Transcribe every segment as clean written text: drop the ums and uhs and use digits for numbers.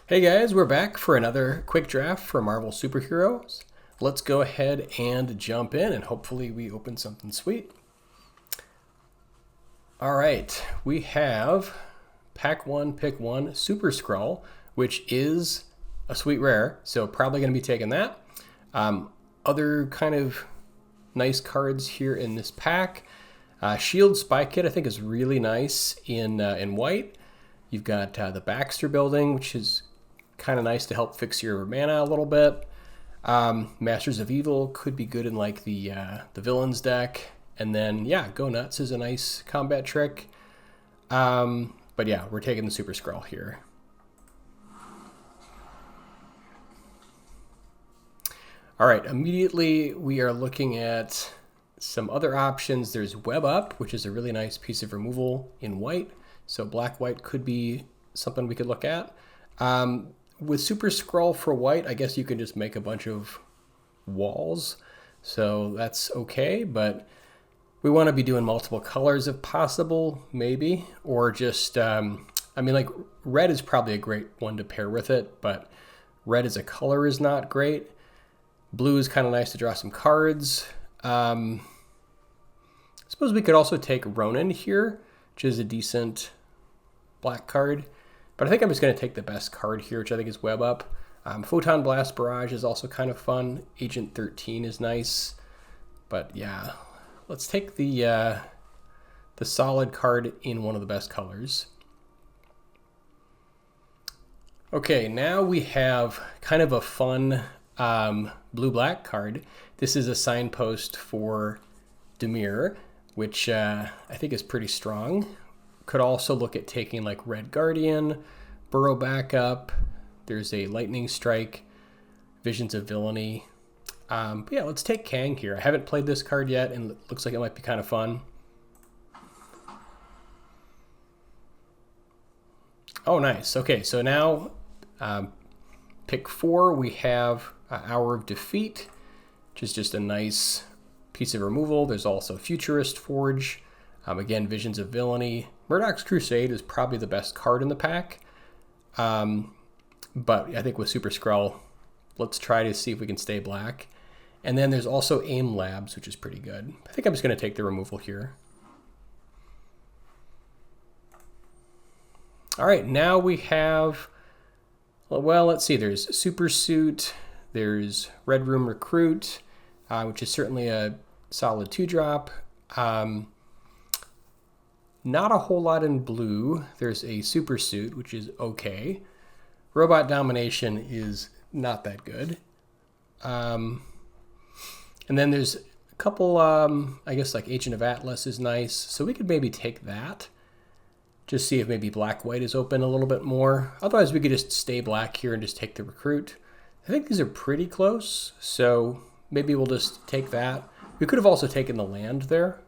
Hey guys, we're back for another quick draft for Marvel Superheroes. Let's go ahead and jump in and hopefully we open something sweet. Alright, we have Pack 1, Pick 1, Super-Skrull, which is a sweet rare, so probably going to be taking that. Other kind of nice cards here in this pack. Shield Spy Kit I think is really nice in white. You've got the Baxter building, which is kind of nice to help fix your mana a little bit. Masters of Evil could be good in like the villains deck. And then, yeah, Go Nuts is a nice combat trick. But yeah, we're taking the Super-Skrull here. All right, immediately we are looking at some other options. There's Web Up, which is a really nice piece of removal in white. So black-white could be something we could look at. With Super-Skrull for white, I guess you can just make a bunch of walls. So that's okay, but we want to be doing multiple colors if possible, maybe. Or just, I mean, like, red is probably a great one to pair with it, but red as a color is not great. Blue is kind of nice to draw some cards. I suppose we could also take Ronin here, which is a decent black card. But I think I'm just going to take the best card here, which I think is Web Up. Photon Blast Barrage is also kind of fun. Agent 13 is nice. But yeah, let's take the solid card in one of the best colors. Okay, now we have kind of a fun blue-black card. This is a signpost for Dimir, which I think is pretty strong. Could also look at taking like Red Guardian, Burrow Backup. There's a Lightning Strike, Visions of Villainy. But yeah, let's take Kang here. I haven't played this card yet, and it looks like it might be kind of fun. Oh, nice. Okay, so now pick 4, we have Hour of Defeat, which is just a nice piece of removal. There's also Futurist Forge. Again, Visions of Villainy. Murdoch's Crusade is probably the best card in the pack. But I think with Super-Skrull, let's try to see if we can stay black. And then there's also AIM Labs, which is pretty good. I think I'm just going to take the removal here. All right, now we have, well, let's see. There's Super Suit. There's Red Room Recruit, which is certainly a solid 2-drop. Not a whole lot in blue. There's a Super Suit, which is okay. Robot Domination is not that good. And then there's a couple, I guess like Agent of Atlas is nice. So we could maybe take that. Just see if maybe black-white is open a little bit more. Otherwise, we could just stay black here and just take the Recruit. I think these are pretty close. So maybe we'll just take that. We could have also taken the land there.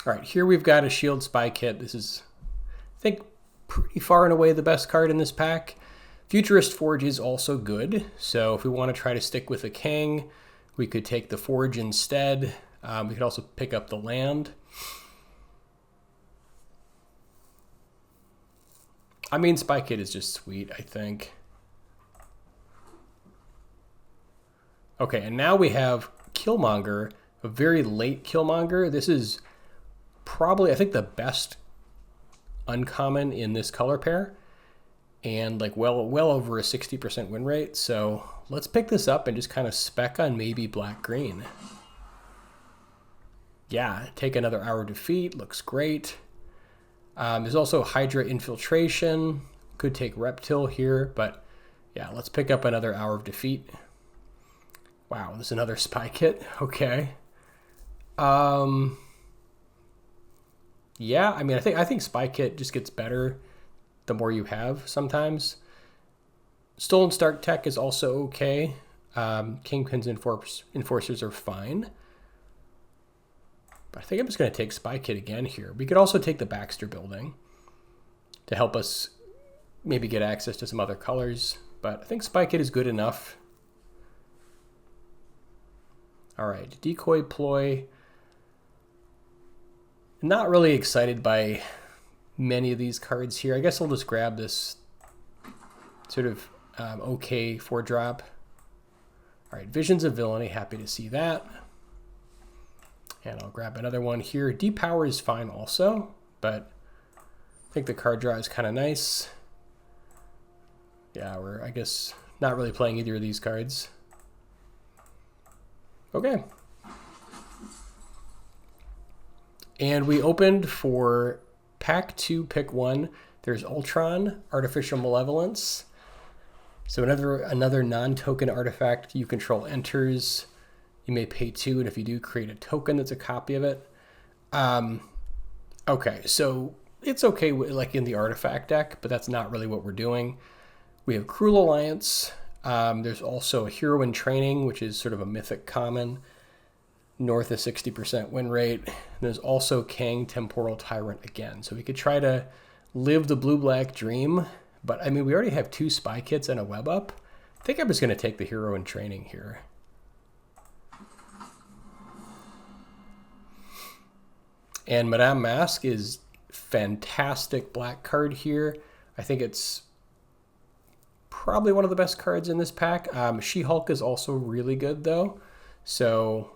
All right, here we've got a Shield Spy Kit. This is, I think, pretty far and away the best card in this pack. Futurist Forge is also good. So if we want to try to stick with a Kang, we could take the Forge instead. We could also pick up the land. I mean, Spy Kit is just sweet, I think. Okay, and now we have Killmonger, a very late Killmonger. This is probably, I think, the best uncommon in this color pair, and like well over a 60% win rate. So let's pick this up and just kind of spec on maybe black-green. Yeah, take another Hour of Defeat, looks great. There's also HYDRA Infiltration, could take Reptile here, but yeah, let's pick up another Hour of Defeat. Wow, there's another Spy Kit, okay. Yeah, I mean, I think Spy Kit just gets better the more you have sometimes. Stolen Stark Tech is also okay. Kingpin's Enforcers are fine. But I think I'm just going to take Spy Kit again here. We could also take the Baxter building to help us maybe get access to some other colors. But I think Spy Kit is good enough. All right, Decoy Ploy. Not really excited by many of these cards here. I guess I'll just grab this sort of okay 4-drop. All right, Visions of Villainy, happy to see that. And I'll grab another one here. Depower is fine also, but I think the card draw is kind of nice. Yeah, we're, I guess, not really playing either of these cards. Okay. And we opened for pack 2, pick 1. There's Ultron, Artificial Malevolence. So another non-token artifact you control enters. You may pay 2, and if you do, create a token that's a copy of it. Okay, so it's okay like in the artifact deck, but that's not really what we're doing. We have Cruel Alliance. There's also a Hero in Training, which is sort of a mythic common, north of 60% win rate. There's also Kang, Temporal Tyrant again. So we could try to live the blue-black dream, but I mean, we already have 2 spy kits and a web up. I think I'm just going to take the Hero in Training here. And Madame Masque is fantastic black card here. I think it's probably one of the best cards in this pack. She-Hulk is also really good though. So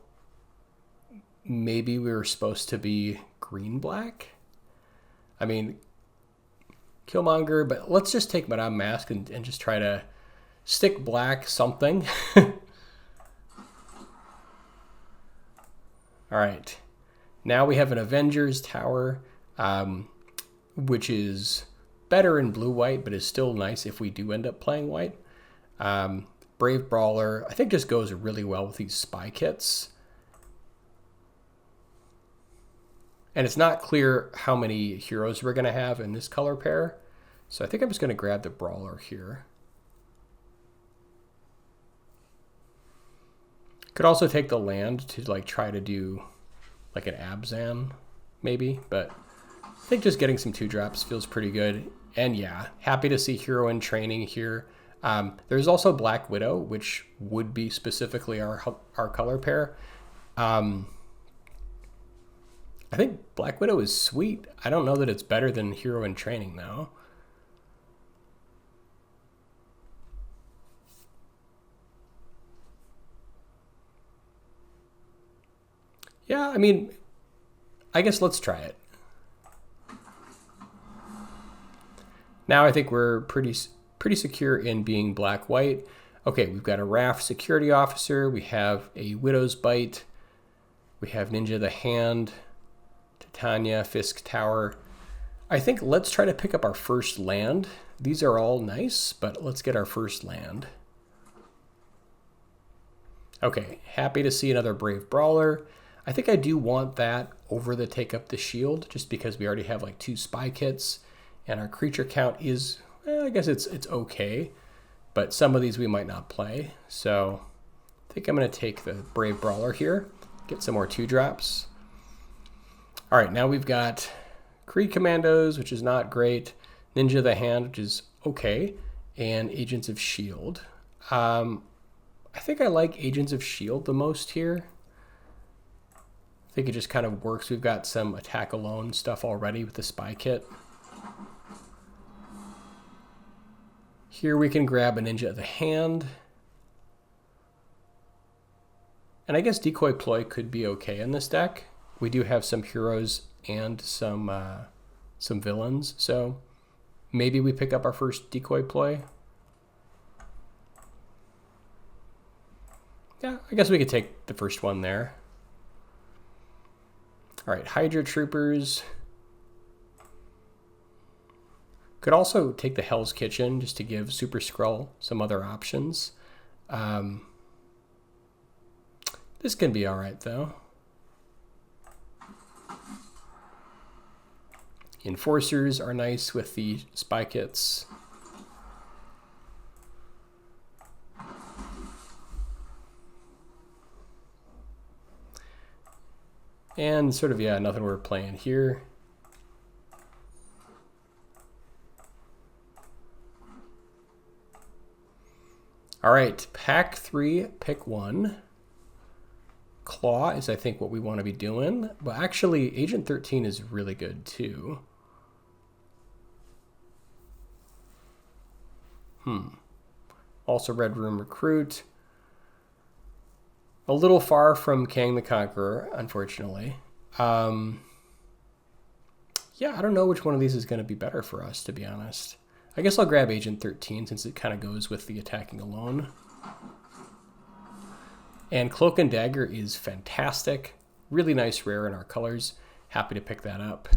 maybe we were supposed to be green-black. I mean, Killmonger, but let's just take Madame Masque and just try to stick black something. All right. Now we have an Avengers Tower, which is better in blue-white, but is still nice if we do end up playing white. Brave Brawler, I think just goes really well with these spy kits. And it's not clear how many heroes we're going to have in this color pair. So I think I'm just going to grab the Brawler here. Could also take the land to like try to do like an Abzan maybe, but I think just getting some 2-drops feels pretty good. And yeah, happy to see Hero in Training here. There's also Black Widow, which would be specifically our color pair. I think Black Widow is sweet. I don't know that it's better than Hero in Training, though. Yeah, I mean, I guess let's try it. Now I think we're pretty secure in being black-white. Okay, we've got a Raft Security Officer. We have a Widow's Bite. We have Ninja the Hand. Titania, Fisk Tower. I think let's try to pick up our first land. These are all nice, but let's get our first land. Okay, happy to see another Brave Brawler. I think I do want that over the Take Up the Shield, just because we already have like 2 spy kits, and our creature count is, I guess it's okay, but some of these we might not play. So I think I'm going to take the Brave Brawler here, get some more 2-drops. All right, now we've got Kree Commandos, which is not great, Ninja the Hand, which is okay, and Agents of S.H.I.E.L.D. I think I like Agents of S.H.I.E.L.D. the most here. I think it just kind of works. We've got some attack alone stuff already with the spy kit. Here we can grab a Ninja of the Hand. And I guess Decoy Ploy could be okay in this deck. We do have some heroes and some villains, so maybe we pick up our first Decoy Ploy. Yeah, I guess we could take the first one there. All right, HYDRA Troopers. Could also take the Hell's Kitchen just to give Super-Skrull some other options. This can be all right, though. Enforcers are nice with the spy kits. And sort of, yeah, nothing we're playing here. All right, pack 3, pick 1. Claw is, I think, what we want to be doing. But actually, Agent 13 is really good, too. Also Red Room Recruit. A little far from Kang the Conqueror, unfortunately. Yeah, I don't know which one of these is going to be better for us, to be honest. I guess I'll grab Agent 13 since it kind of goes with the attacking alone. And Cloak and Dagger is fantastic. Really nice rare in our colors. Happy to pick that up.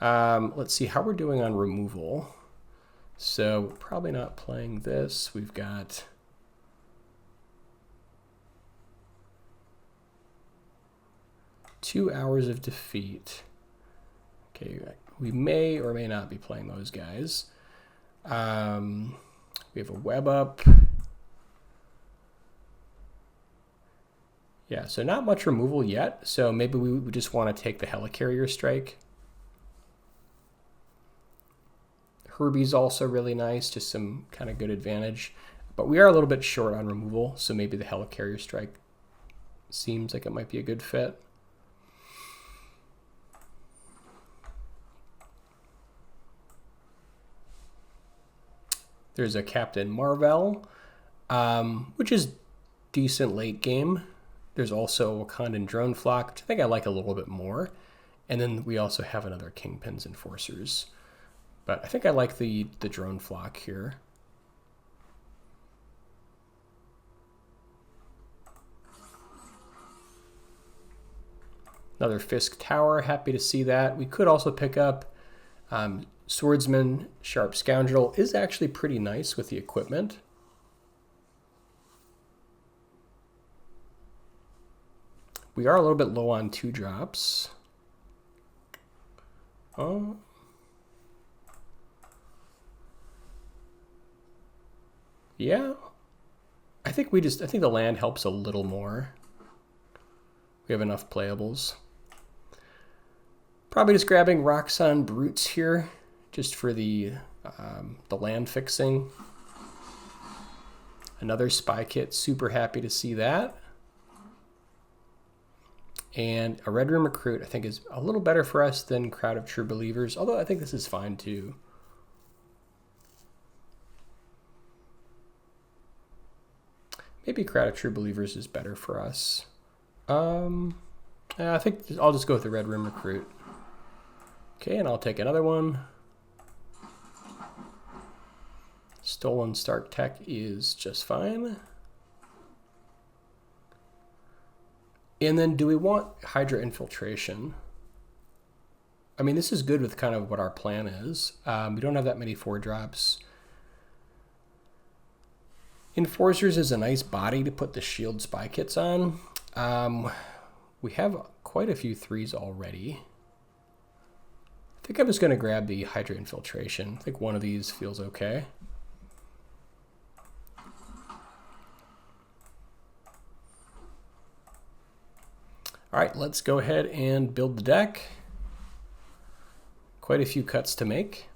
Let's see how we're doing on removal. So probably not playing this. We've got "2 Hours of Defeat." Okay, we may or may not be playing those guys. We have a Web Up. Yeah, so not much removal yet. So maybe we just want to take the Helicarrier Strike. Herbie's also really nice, just some kind of good advantage. But we are a little bit short on removal, so maybe the Helicarrier Strike seems like it might be a good fit. There's a Captain Marvel, which is decent late game. There's also a Wakandan Drone Flock, which I think I like a little bit more. And then we also have another Kingpin's Enforcers. But I think I like the Drone Flock here. Another Fisk Tower, happy to see that. We could also pick up Swordsman, Sharp Scoundrel is actually pretty nice with the equipment. We are a little bit low on 2 drops. Oh. Yeah, I think the land helps a little more. We have enough playables. Probably just grabbing Roxxon Brutes here, just for the land fixing. Another Spy Kit, super happy to see that. And a Red Room Recruit I think is a little better for us than Crowd of True Believers, although I think this is fine too. Maybe Crowd of True Believers is better for us. I think I'll just go with the Red Room Recruit. Okay, and I'll take another one. Stolen Stark Tech is just fine. And then do we want HYDRA Infiltration? I mean, this is good with kind of what our plan is. We don't have that many 4-drops. Enforcers is a nice body to put the shield spy kits on. We have quite a few 3s already. I think I'm just going to grab the HYDRA Infiltration. I think one of these feels okay. All right, let's go ahead and build the deck. Quite a few cuts to make.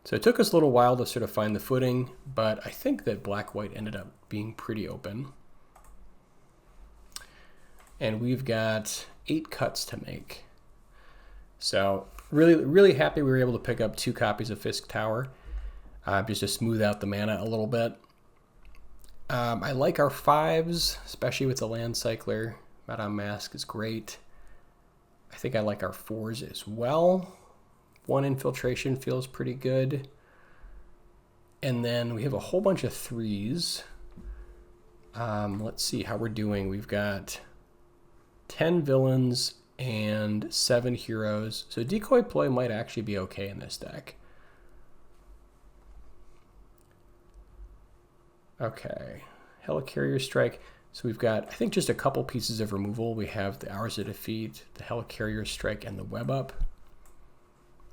So it took us a little while to sort of find the footing, but I think that black-white ended up being pretty open. And we've got 8 cuts to make. So really happy we were able to pick up 2 copies of Fisk Tower, just to smooth out the mana a little bit. I like our 5s, especially with the Land Cycler. Madame Masque is great. I think I like our 4s as well. 1 Infiltration feels pretty good. And then we have a whole bunch of 3s. Let's see how we're doing. We've got 10 villains and 7 heroes. So Decoy Ploy might actually be okay in this deck. Okay, Helicarrier Strike. So we've got, I think, just a couple pieces of removal. We have the Hours of Defeat, the Helicarrier Strike, and the Web Up.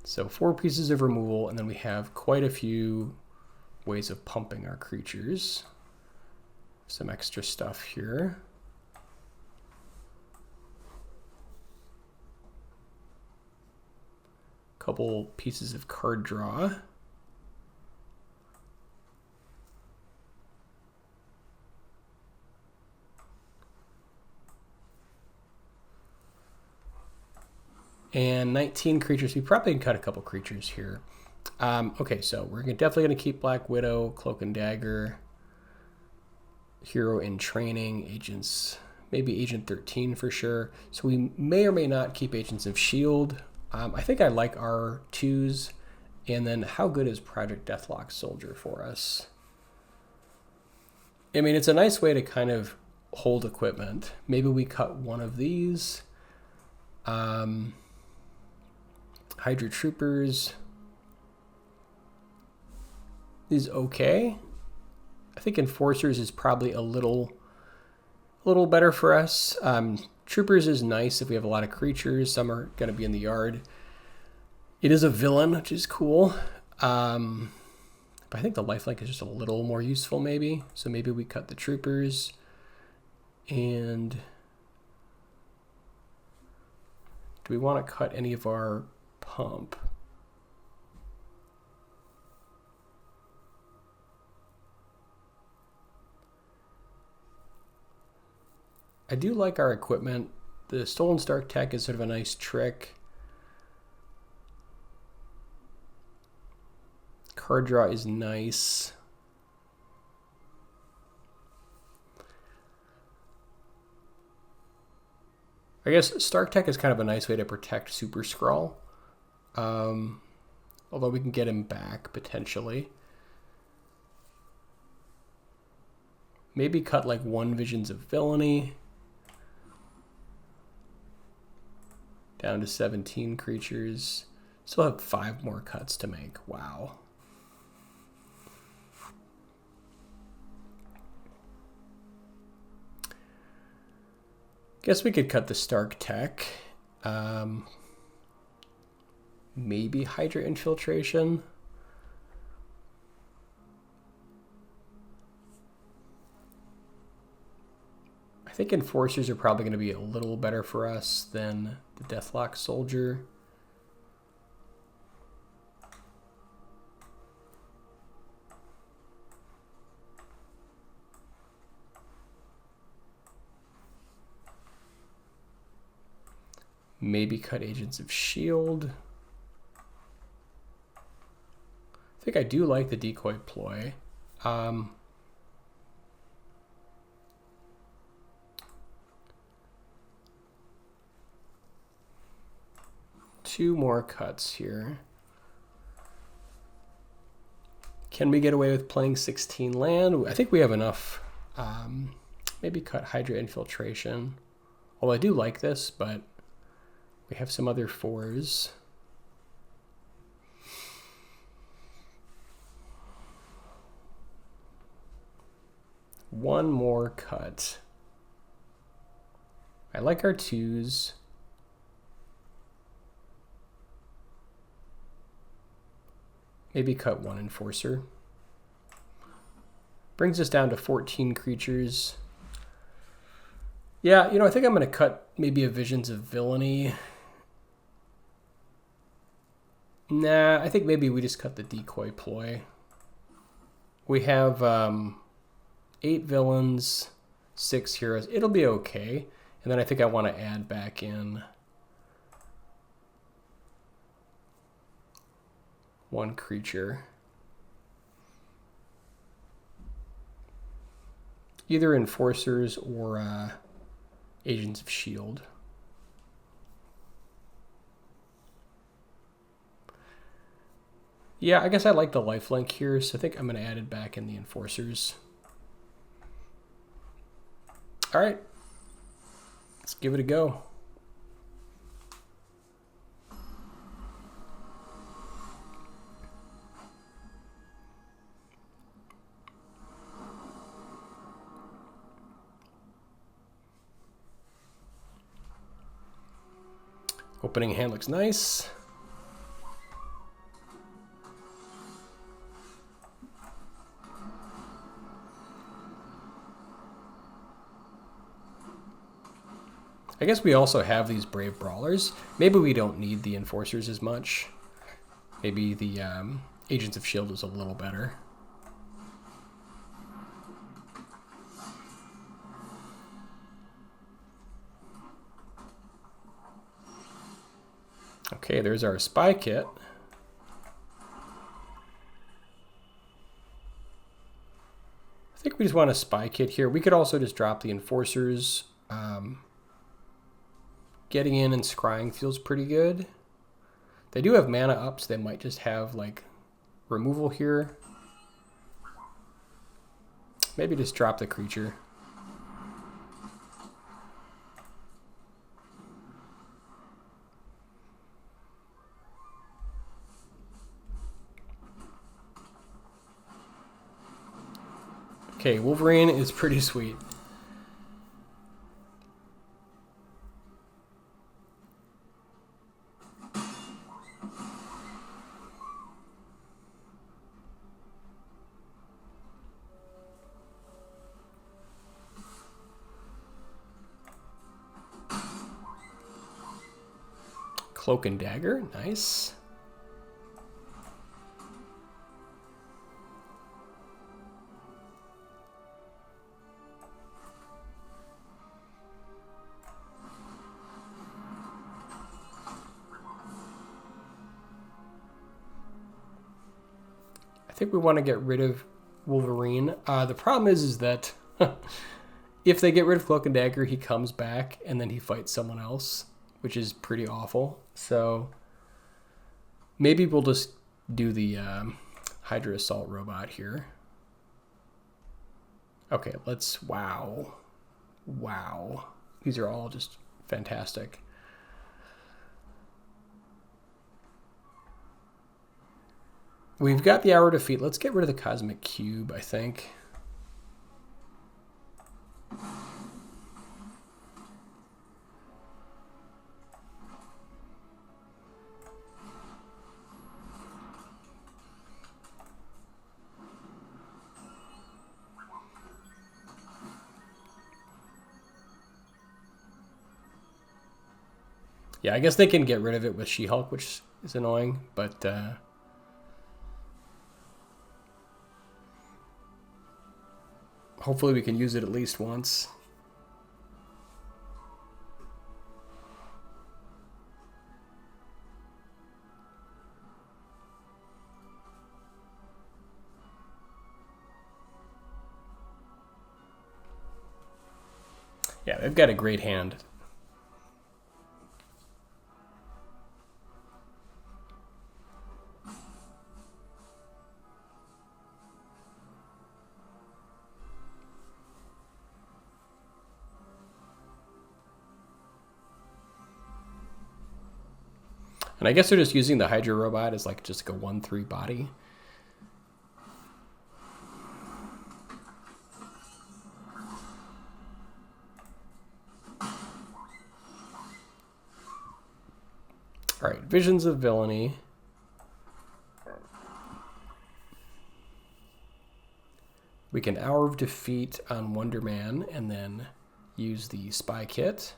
So 4 pieces of removal, and then we have quite a few ways of pumping our creatures. Some extra stuff here. Couple pieces of card draw. And 19 creatures. We probably can cut a couple creatures here. Okay, so we're definitely going to keep Black Widow, Cloak and Dagger, Hero in Training, Agents, maybe Agent 13 for sure. So we may or may not keep Agents of S.H.I.E.L.D. I think I like our 2s. And then how good is Project Deathlok Soldier for us? I mean, it's a nice way to kind of hold equipment. Maybe we cut one of these. HYDRA Troopers is okay. I think Enforcers is probably a little better for us. Troopers is nice if we have a lot of creatures. Some are going to be in the yard. It is a villain, which is cool. But I think the lifelink is just a little more useful maybe. So maybe we cut the Troopers. And do we want to cut any of our pump? I do like our equipment. The Stolen Stark Tech is sort of a nice trick. Card draw is nice. I guess Stark Tech is kind of a nice way to protect Super-Skrull. Although we can get him back potentially. Maybe cut like one Visions of Villainy. Down to 17 creatures. Still have 5 more cuts to make. Wow. Guess we could cut the Stark Tech. Maybe HYDRA Infiltration. I think Enforcers are probably going to be a little better for us than the Deathlok Soldier. Maybe cut Agents of S.H.I.E.L.D. I think I do like the Decoy Ploy. 2 more cuts here. Can we get away with playing 16 land? I think we have enough. Maybe cut HYDRA Infiltration. Although I do like this, but we have some other 4s. One more cut. I like our 2s. Maybe cut 1 Enforcer. Brings us down to 14 creatures. Yeah, I think I'm going to cut maybe a Visions of Villainy. Nah, I think maybe we just cut the Decoy Ploy. We have 8 villains, 6 heroes. It'll be okay. And then I think I want to add back in 1 creature. Either Enforcers or Agents of S.H.I.E.L.D. Yeah, I guess I like the lifelink here, so I think I'm going to add it back in the Enforcers. All right, let's give it a go. Opening hand looks nice. I guess we also have these Brave Brawlers. Maybe we don't need the Enforcers as much. Maybe the Agents of S.H.I.E.L.D. is a little better. Okay, there's our spy kit. I think we just want a spy kit here. We could also just drop the enforcers. Getting in and scrying feels pretty good. They do have mana up, so they might just have like removal here. Maybe just drop the creature. Okay, Wolverine is pretty sweet. Cloak and Dagger, nice. I think we want to get rid of Wolverine. The problem is that if they get rid of Cloak and Dagger, he comes back and then he fights someone else, which is pretty awful. So maybe we'll just do the HYDRA Assault Robot here. Okay, let's, wow. Wow. These are all just fantastic. We've got the Hour of Defeat. Let's get rid of the Cosmic Cube, I think. Yeah, I guess they can get rid of it with She-Hulk, which is annoying, but hopefully we can use it at least once. Yeah, they've got a great hand. And I guess they're just using the Hydra robot as like just like a 1/3 body. All right, Visions of Villainy. We can Hour of Defeat on Wonder Man and then use the Spy Kit.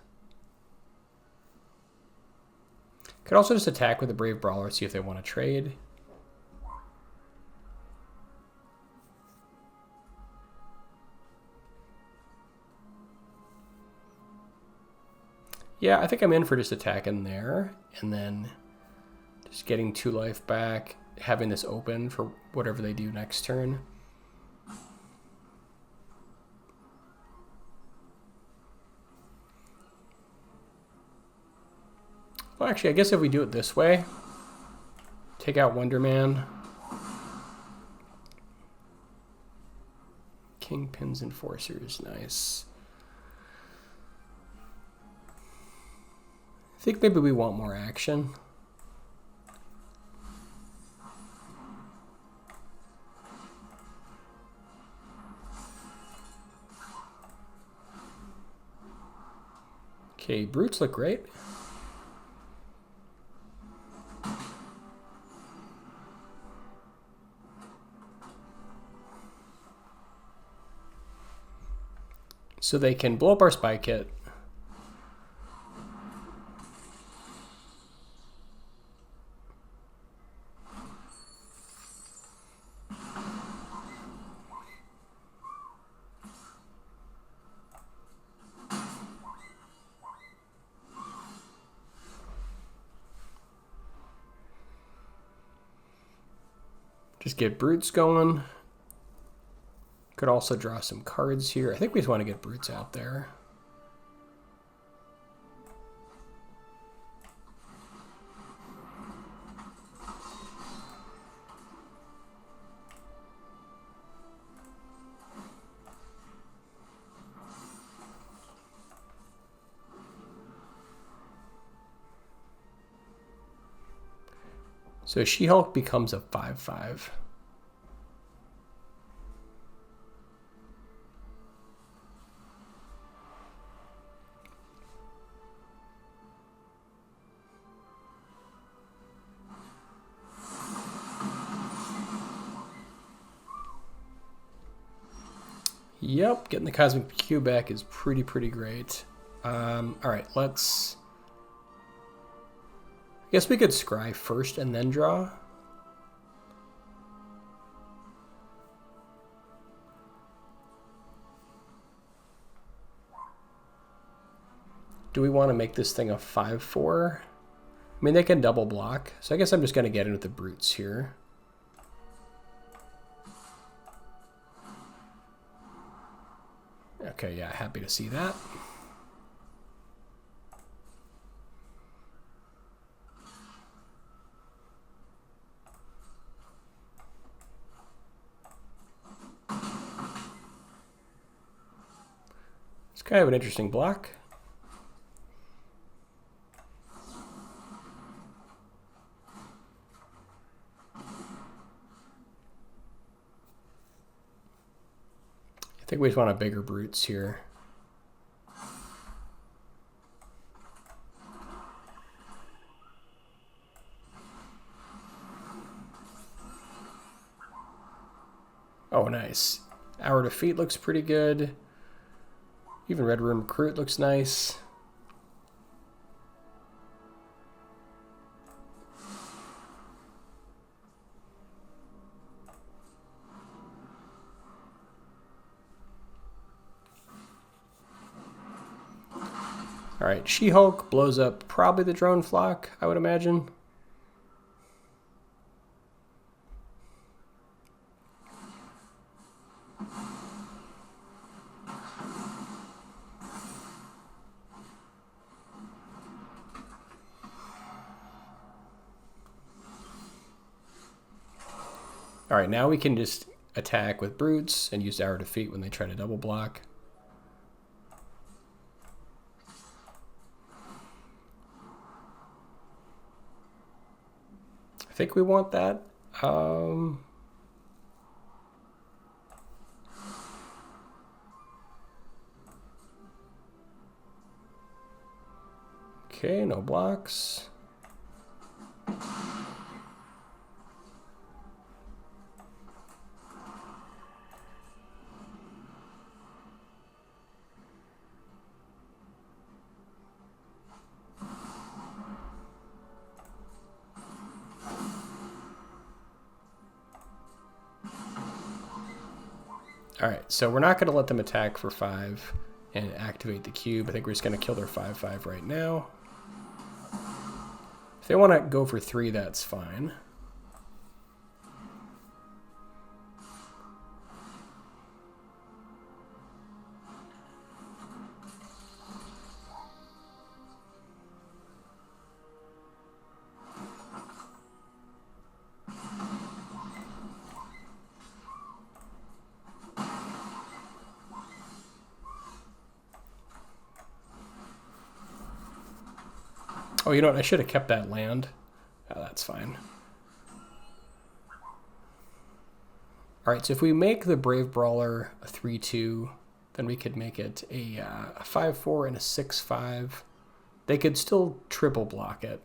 Could also just attack with a Brave Brawler, see if they want to trade. Yeah, I think I'm in for just attacking there, and then just getting 2 life back, having this open for whatever they do next turn. Well, actually, I guess if we do it this way, take out Wonder Man, Kingpin's Enforcers, nice. I think maybe we want more action. Okay, Brutes look great. So they can blow up our Spy Kit. Just get Brutes going. Could also draw some cards here. I think we just want to get Brutes out there. So She-Hulk becomes a 5/5. Yep, getting the Cosmic Cube back is pretty great. All right, let's... I guess we could scry first and then draw. Do we want to make this thing a 5/4? I mean, they can double block, so I guess I'm just going to get in with the Brutes here. Okay, yeah, happy to see that. It's kind of an interesting block. I think we just want a bigger Brutes here. Oh, nice. Hour Defeat looks pretty good. Even Red Room Recruit looks nice. All right, She-Hulk blows up probably the drone flock, I would imagine. All right, now we can just attack with Brutes and use Hour Defeat when they try to double block. I think we want that. Okay, no blocks. All right, so we're not going to let them attack for 5 and activate the cube. I think we're just going to kill their 5/5 right now. If they want to go for 3, that's fine. Oh, you know what? I should have kept that land. Oh, that's fine. All right, so if we make the Brave Brawler a 3/2, then we could make it a 5/4 and a 6/5. They could still triple block it,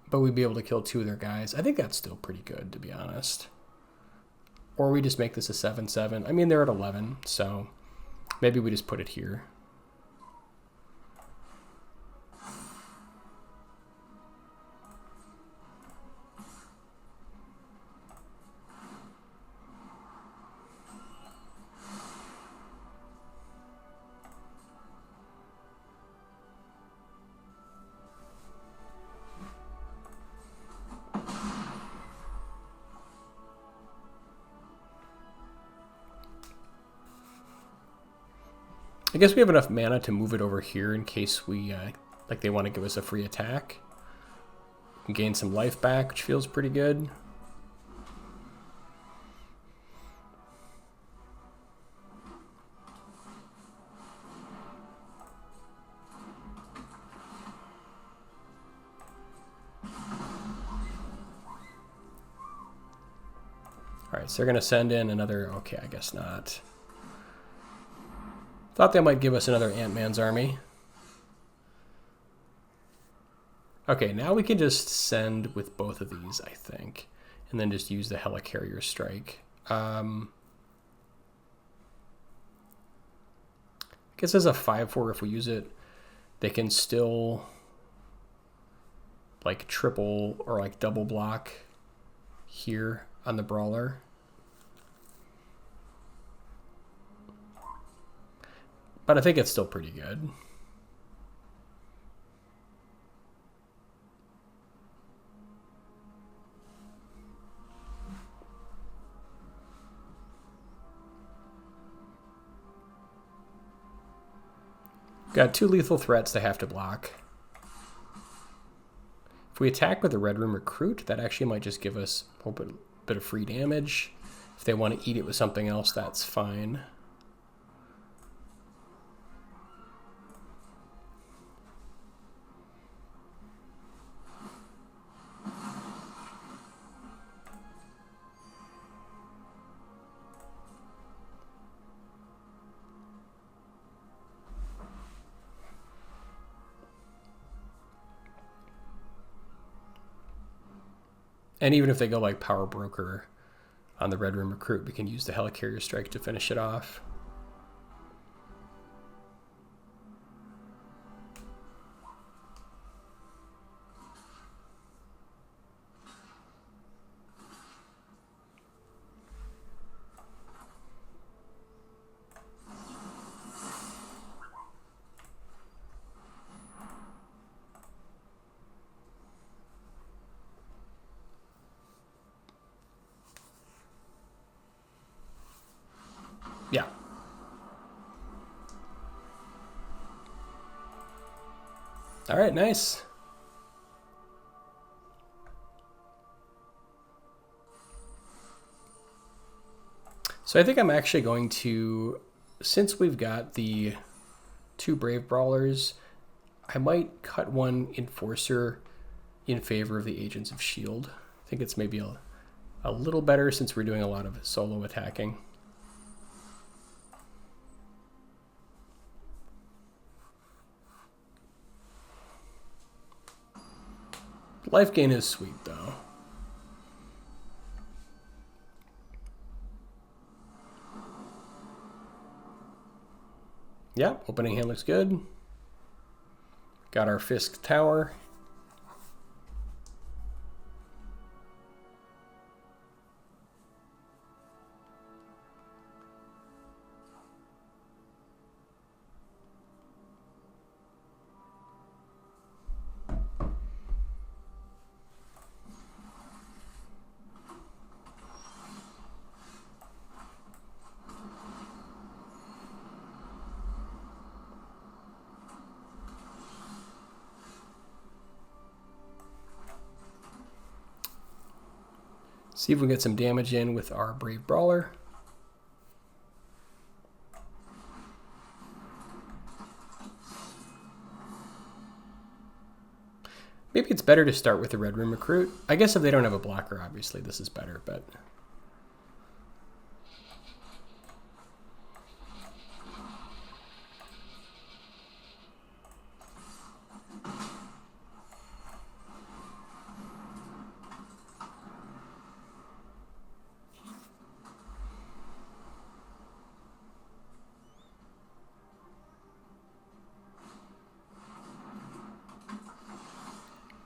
but we'd be able to kill 2 of their guys. I think that's still pretty good, to be honest. Or we just make this a 7/7. I mean, they're at 11, so maybe we just put it here. I guess we have enough mana to move it over here in case we, like they want to give us a free attack. We can gain some life back, which feels pretty good. Alright, so they're going to send in another... Okay, I guess not. Thought they might give us another Ant-Man's army. Okay, now we can just send with both of these, I think. And then just use the Helicarrier Strike. I guess as a 5/4, if we use it, they can still like triple or like double block here on the Brawler. But I think it's still pretty good. Got 2 lethal threats they have to block. If we attack with a Red Room Recruit, that actually might just give us a bit of free damage. If they want to eat it with something else, that's fine. And even if they go like Power Broker on the Red Room Recruit, we can use the Helicarrier Strike to finish it off. Yeah. All right, nice. So I think I'm actually going to, since we've got the 2 Brave Brawlers, I might cut one Enforcer in favor of the Agents of S.H.I.E.L.D. I think it's maybe a little better since we're doing a lot of solo attacking. Life gain is sweet, though. Yeah, opening hand looks good. Got our Fisk Tower. See if we can get some damage in with our Brave Brawler. Maybe it's better to start with the Red Room Recruit. I guess if they don't have a blocker, obviously this is better, but...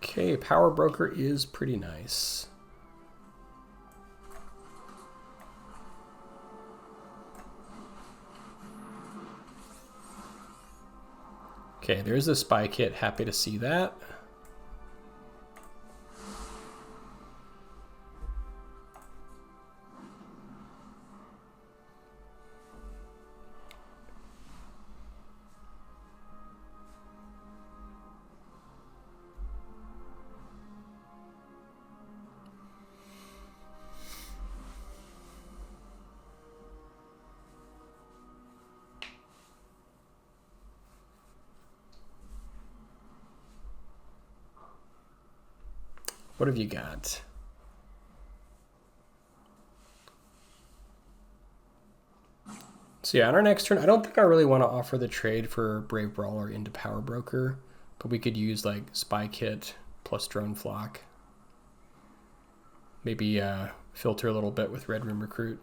Okay, Power Broker is pretty nice. Okay, there's the Spy Kit. Happy to see that. What have you got? So yeah, on our next turn, I don't think I really want to offer the trade for Brave Brawler into Power Broker, but we could use like Spy Kit plus Drone Flock. Maybe filter a little bit with Red Room Recruit.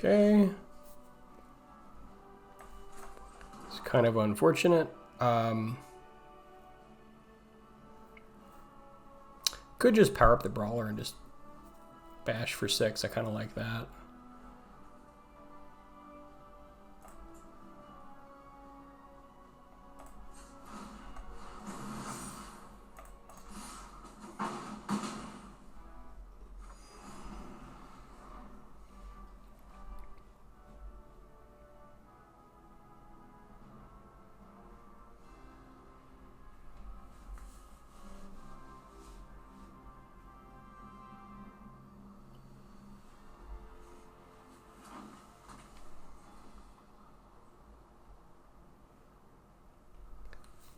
Okay. It's kind of unfortunate. Could just power up the Brawler and just bash for 6. I kind of like that.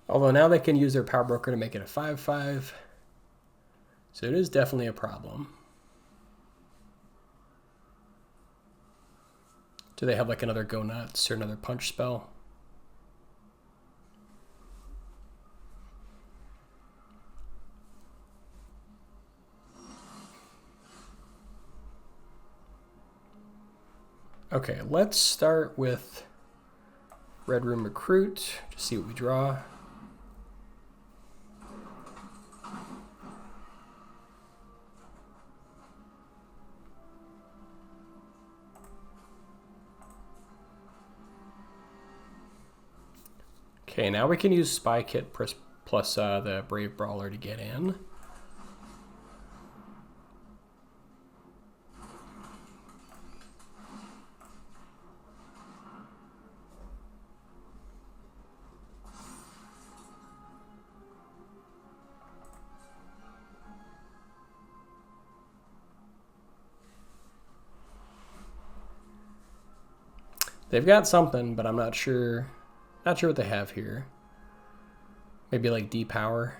Although now they can use their Power Broker to make it a 5/5. So it is definitely a problem. Do they have like another Go Nuts or another Punch spell? Okay, let's start with Red Room Recruit to see what we draw. Okay, now we can use Spy Kit plus the Brave Brawler to get in. They've got something, but I'm not sure. Not sure what they have here. Maybe like depower.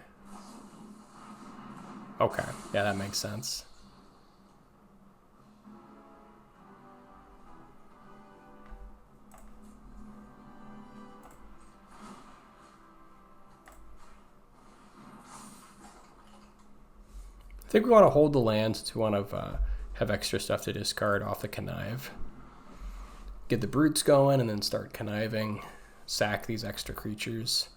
Okay, yeah, that makes sense. I think we want to hold the land since we want to have extra stuff to discard off the connive. Get the brutes going and then start conniving. Sack these extra creatures.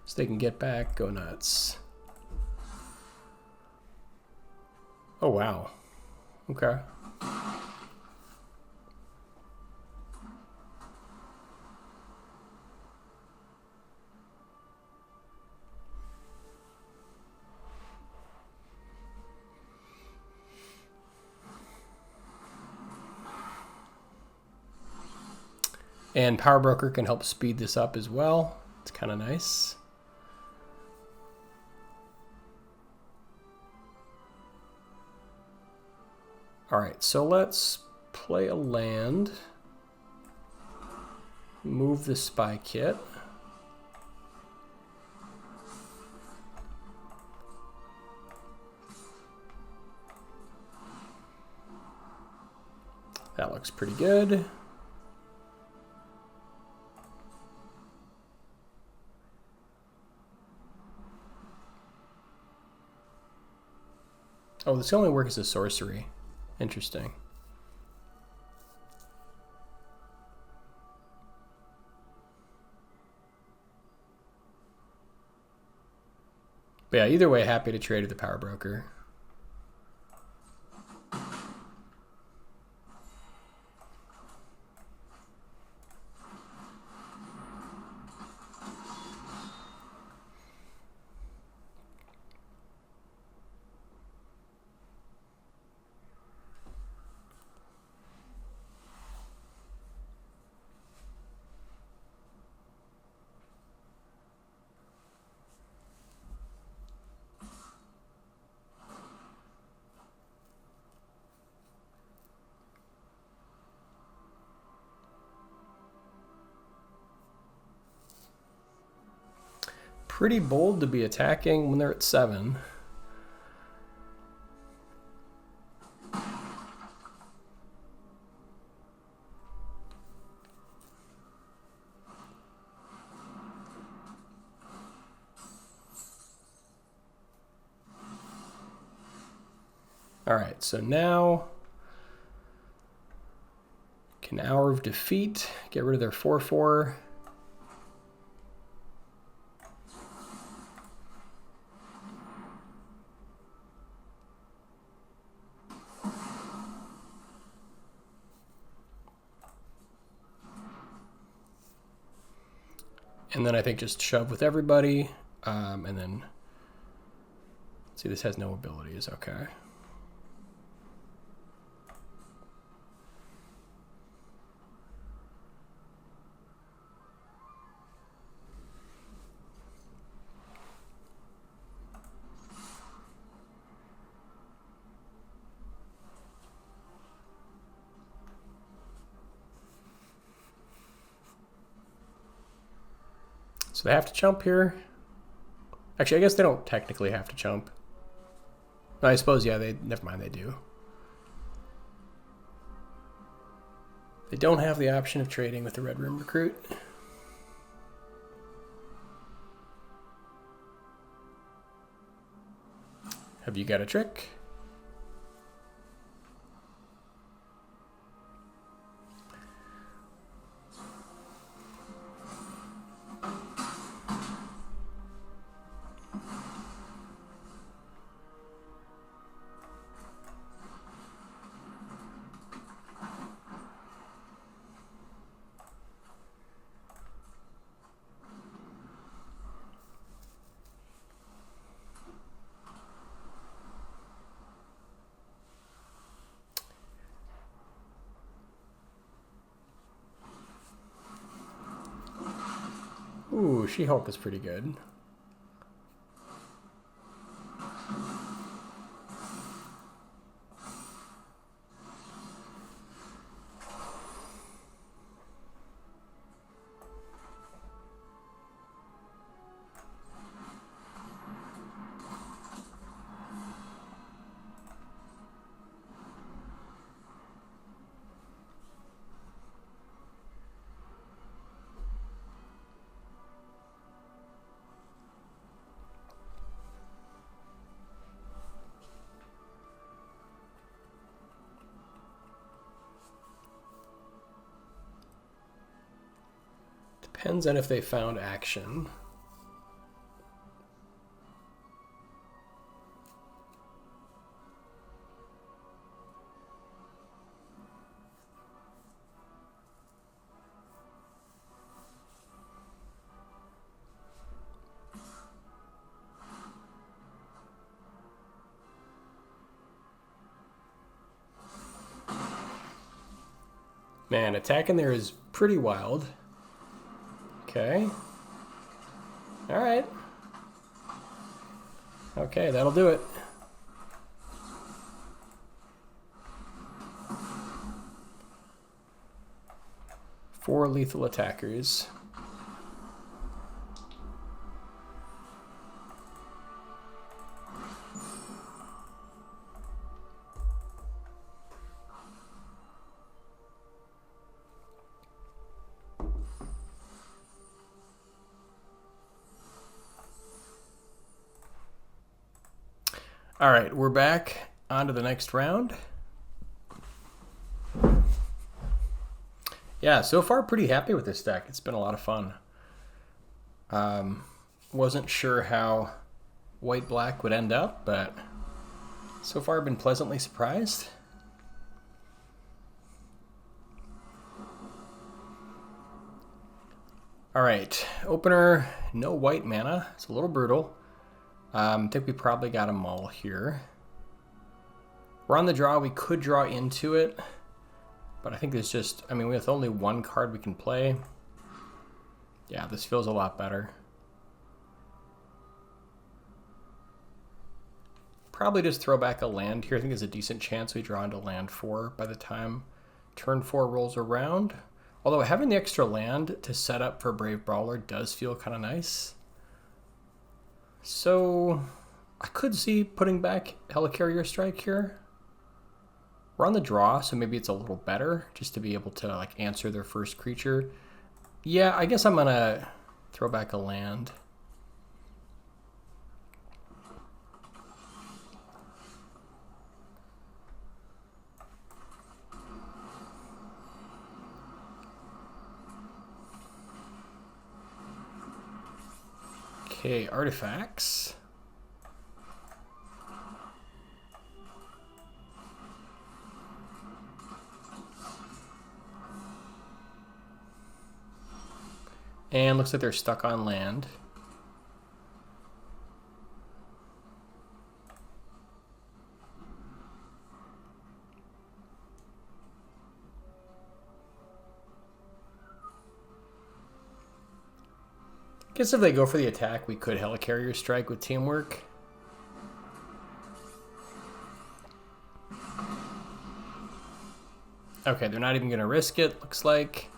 So they can get back, go nuts. Oh wow. Okay. And Power Broker can help speed this up as well. It's kind of nice. All right, so let's play a land. Move the Spy Kit. That looks pretty good. Oh, this can only work as a sorcery. Interesting. But yeah, either way, happy to trade with the Power Broker. pretty bold to be attacking when they're at 7. All right, so now can Hour of Defeat get rid of their 4/4. And then I think just shove with everybody, and then see, this has no abilities. Okay. So they have to jump here. Actually, I guess they don't technically have to jump. No, I suppose, yeah, never mind, they do. They don't have the option of trading with the Red Room Recruit. Have you got a trick? Ooh, She-Hulk is pretty good. Depends on if they found action. Man, attacking there is pretty wild. Okay. All right. Okay, that'll do it. Four lethal attackers. All right, we're back on to the next round. Yeah, so far pretty happy with this deck. It's been a lot of fun. Wasn't sure how white-black would end up, but so far I've been pleasantly surprised. All right, opener, no white mana. It's a little brutal. I think we probably got a mull here. We're on the draw. We could draw into it, but I think there's just, I mean, with only one card we can play. Yeah, this feels a lot better. Probably just throw back a land here. I think there's a decent chance we draw into land 4 by the time turn 4 rolls around. Although having the extra land to set up for Brave Brawler does feel kind of nice. So I could see putting back Helicarrier Strike here. We're on the draw, so maybe it's a little better just to be able to like answer their first creature. Yeah, I guess I'm gonna throw back a land. Okay, artifacts. And looks like they're stuck on land. I guess if they go for the attack, we could Helicarrier Strike with teamwork. Okay, they're not even going to risk it, looks like.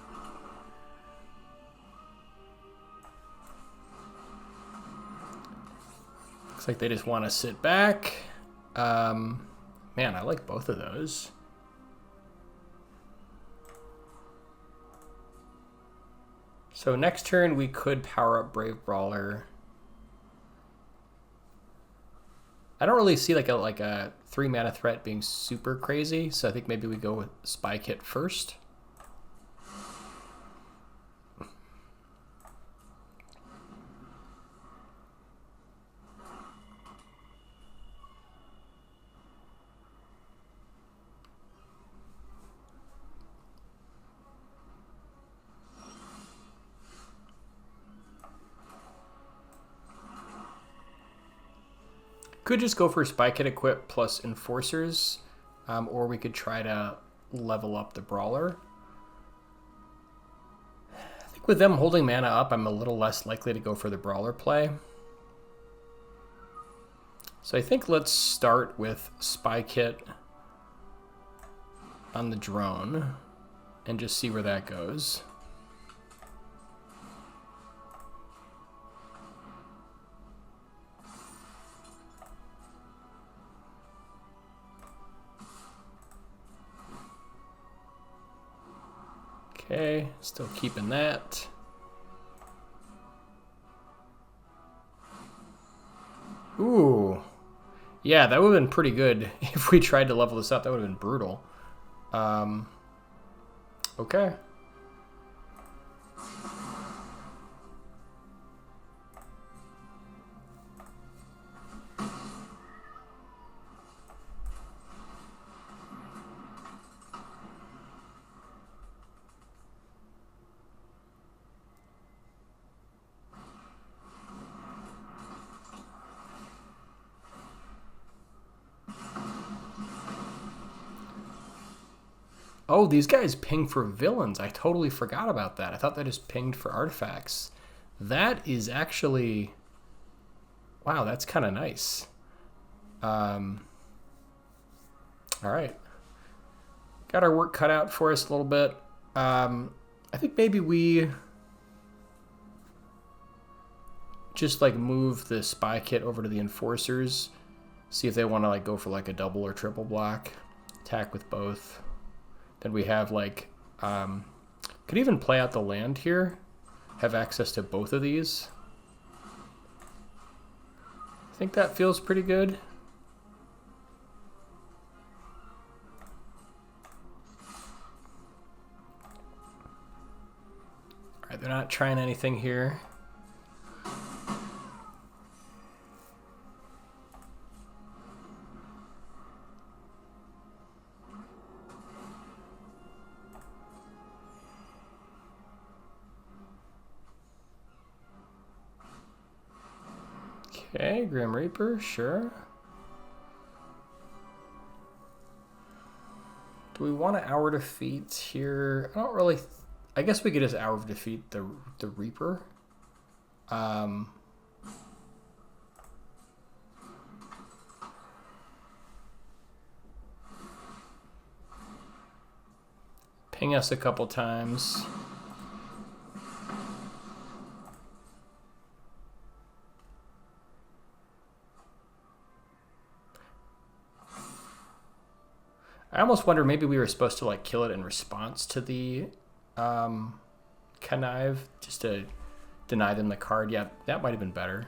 Looks like they just want to sit back. Man, I like both of those. So next turn we could power up Brave Brawler. I don't really see like a 3-mana threat being super crazy, so I think maybe we go with Spy Kit first. Could just go for Spy Kit equip plus Enforcers, or we could try to level up the Brawler. I think with them holding mana up, I'm a little less likely to go for the Brawler play. So I think let's start with Spy Kit on the drone and just see where that goes. Okay, still keeping that. Ooh. Yeah, that would have been pretty good if we tried to level this up. That would have been brutal. Okay. Oh, these guys ping for villains. I totally forgot about that. I thought they just pinged for artifacts. That is actually... Wow, that's kind of nice. All right. Got our work cut out for us a little bit. I think maybe we just like move the Spy Kit over to the Enforcers. See if they want to like go for like a double or triple block. Attack with both. Then we have like, could even play out the land here. Have access to both of these. I think that feels pretty good. All right, they're not trying anything here. Okay, Grim Reaper, sure. Do we want to Hour of Defeat here? I don't really... I guess we could just Hour of Defeat the Reaper. Ping us a couple times. I almost wonder maybe we were supposed to like kill it in response to the connive, just to deny them the card. Yeah, that might have been better.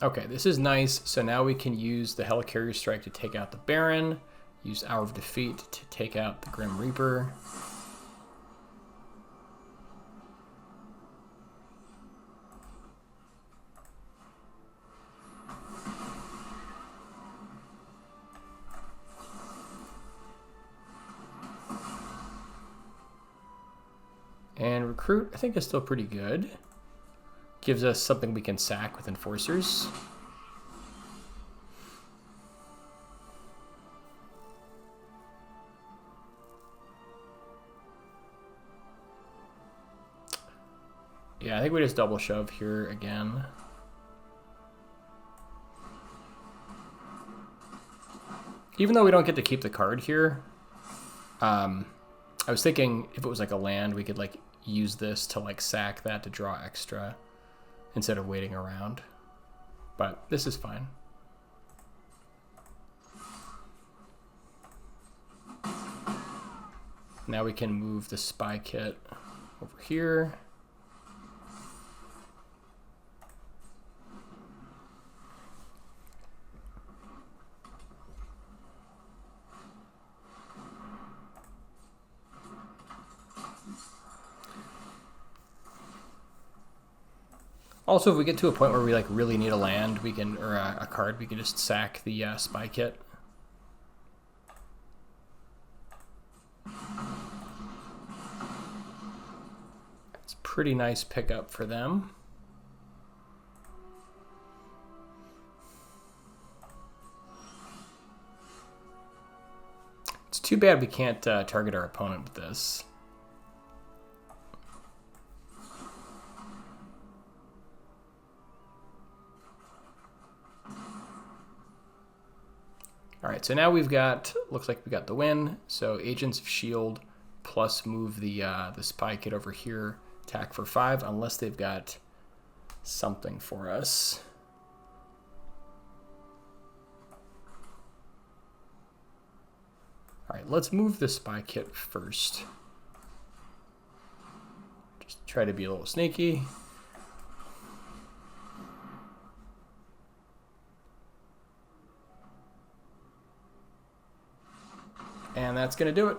Okay, this is nice. So now we can use the Helicarrier Strike to take out the Baron, use Hour of Defeat to take out the Grim Reaper. And Recruit, I think, is still pretty good. Gives us something we can sack with Enforcers. Yeah, I think we just double shove here again. Even though we don't get to keep the card here, I was thinking if it was like a land, we could like use this to like sack that to draw extra instead of waiting around. But this is fine. Now we can move the spy kit over here. Also, if we get to a point where we like really need a land, we can, or a card, we can just sack the spy kit. It's a pretty nice pickup for them. It's too bad we can't target our opponent with this. All right, so now we've got, looks like we got the win. So Agents of S.H.I.E.L.D. plus move the spy kit over here, attack for 5, unless they've got something for us. All right, let's move the spy kit first. Just try to be a little sneaky. And that's going to do it.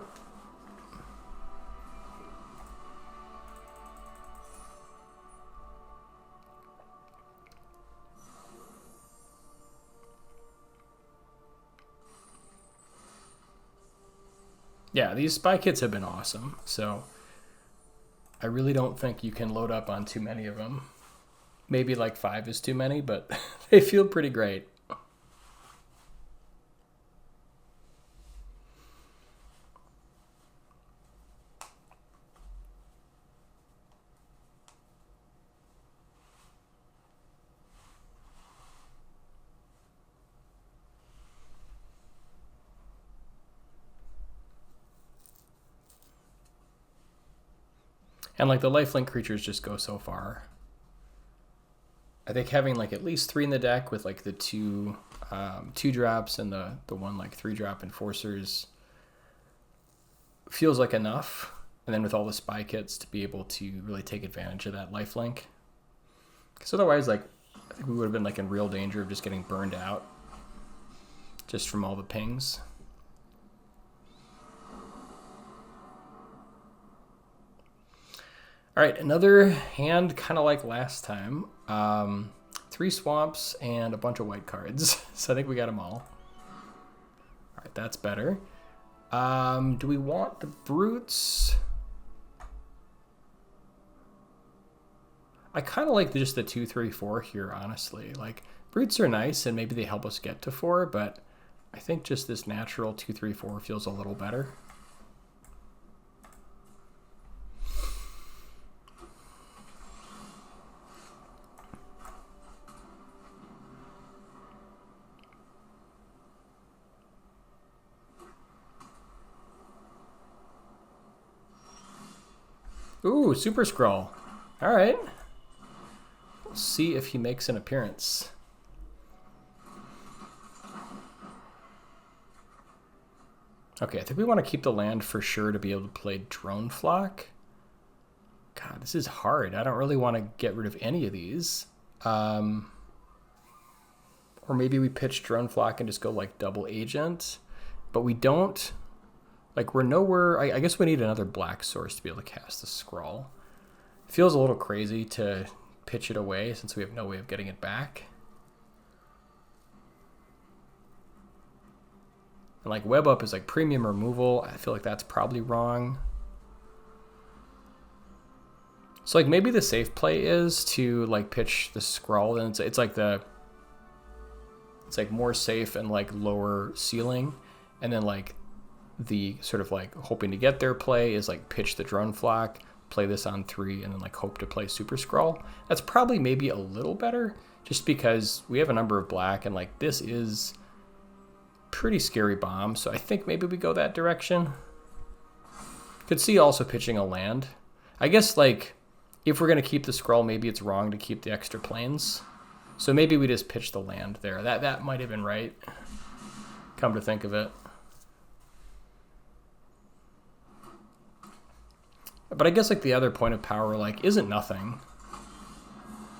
Yeah, these spy kits have been awesome. So I really don't think you can load up on too many of them. Maybe like 5 is too many, but they feel pretty great. And like the lifelink creatures just go so far. I think having like at least 3 in the deck with like the 2 drops and the one like 3-drop enforcers feels like enough. And then with all the spy kits to be able to really take advantage of that lifelink. Because otherwise, like, I think we would have been like in real danger of just getting burned out just from all the pings. All right, another hand kind of like last time. 3 swamps and a bunch of white cards. So I think we got them all. All right, that's better. Do we want the brutes? I kind of like just the 2, 3, 4 here, honestly. Like, brutes are nice and maybe they help us get to 4, but I think just this natural 2, 3, 4 feels a little better. Ooh, Super-Skrull. All right. see if he makes an appearance. Okay, I think we want to keep the land for sure to be able to play Drone Flock. God, this is hard. I don't really want to get rid of any of these. Or maybe we pitch Drone Flock and just go like double agent. But we don't... Like, we're nowhere... I guess we need another black source to be able to cast the Skrull. Feels a little crazy to pitch it away since we have no way of getting it back. And like Web Up is like premium removal. I feel like that's probably wrong. So like maybe the safe play is to like pitch the Skrull, and it's like more safe and like lower ceiling, and then like the sort of like hoping to get their play is like pitch the Drone Flock, play this on 3, and then like hope to play Super-Skrull. That's probably maybe a little better, just because we have a number of black, and like this is pretty scary bomb, so I think maybe we go that direction. Could see also pitching a land. I guess like if we're gonna keep the Skrull, maybe it's wrong to keep the extra planes. So maybe we just pitch the land there. That might have been right, come to think of it. But I guess like the other point of power like isn't nothing.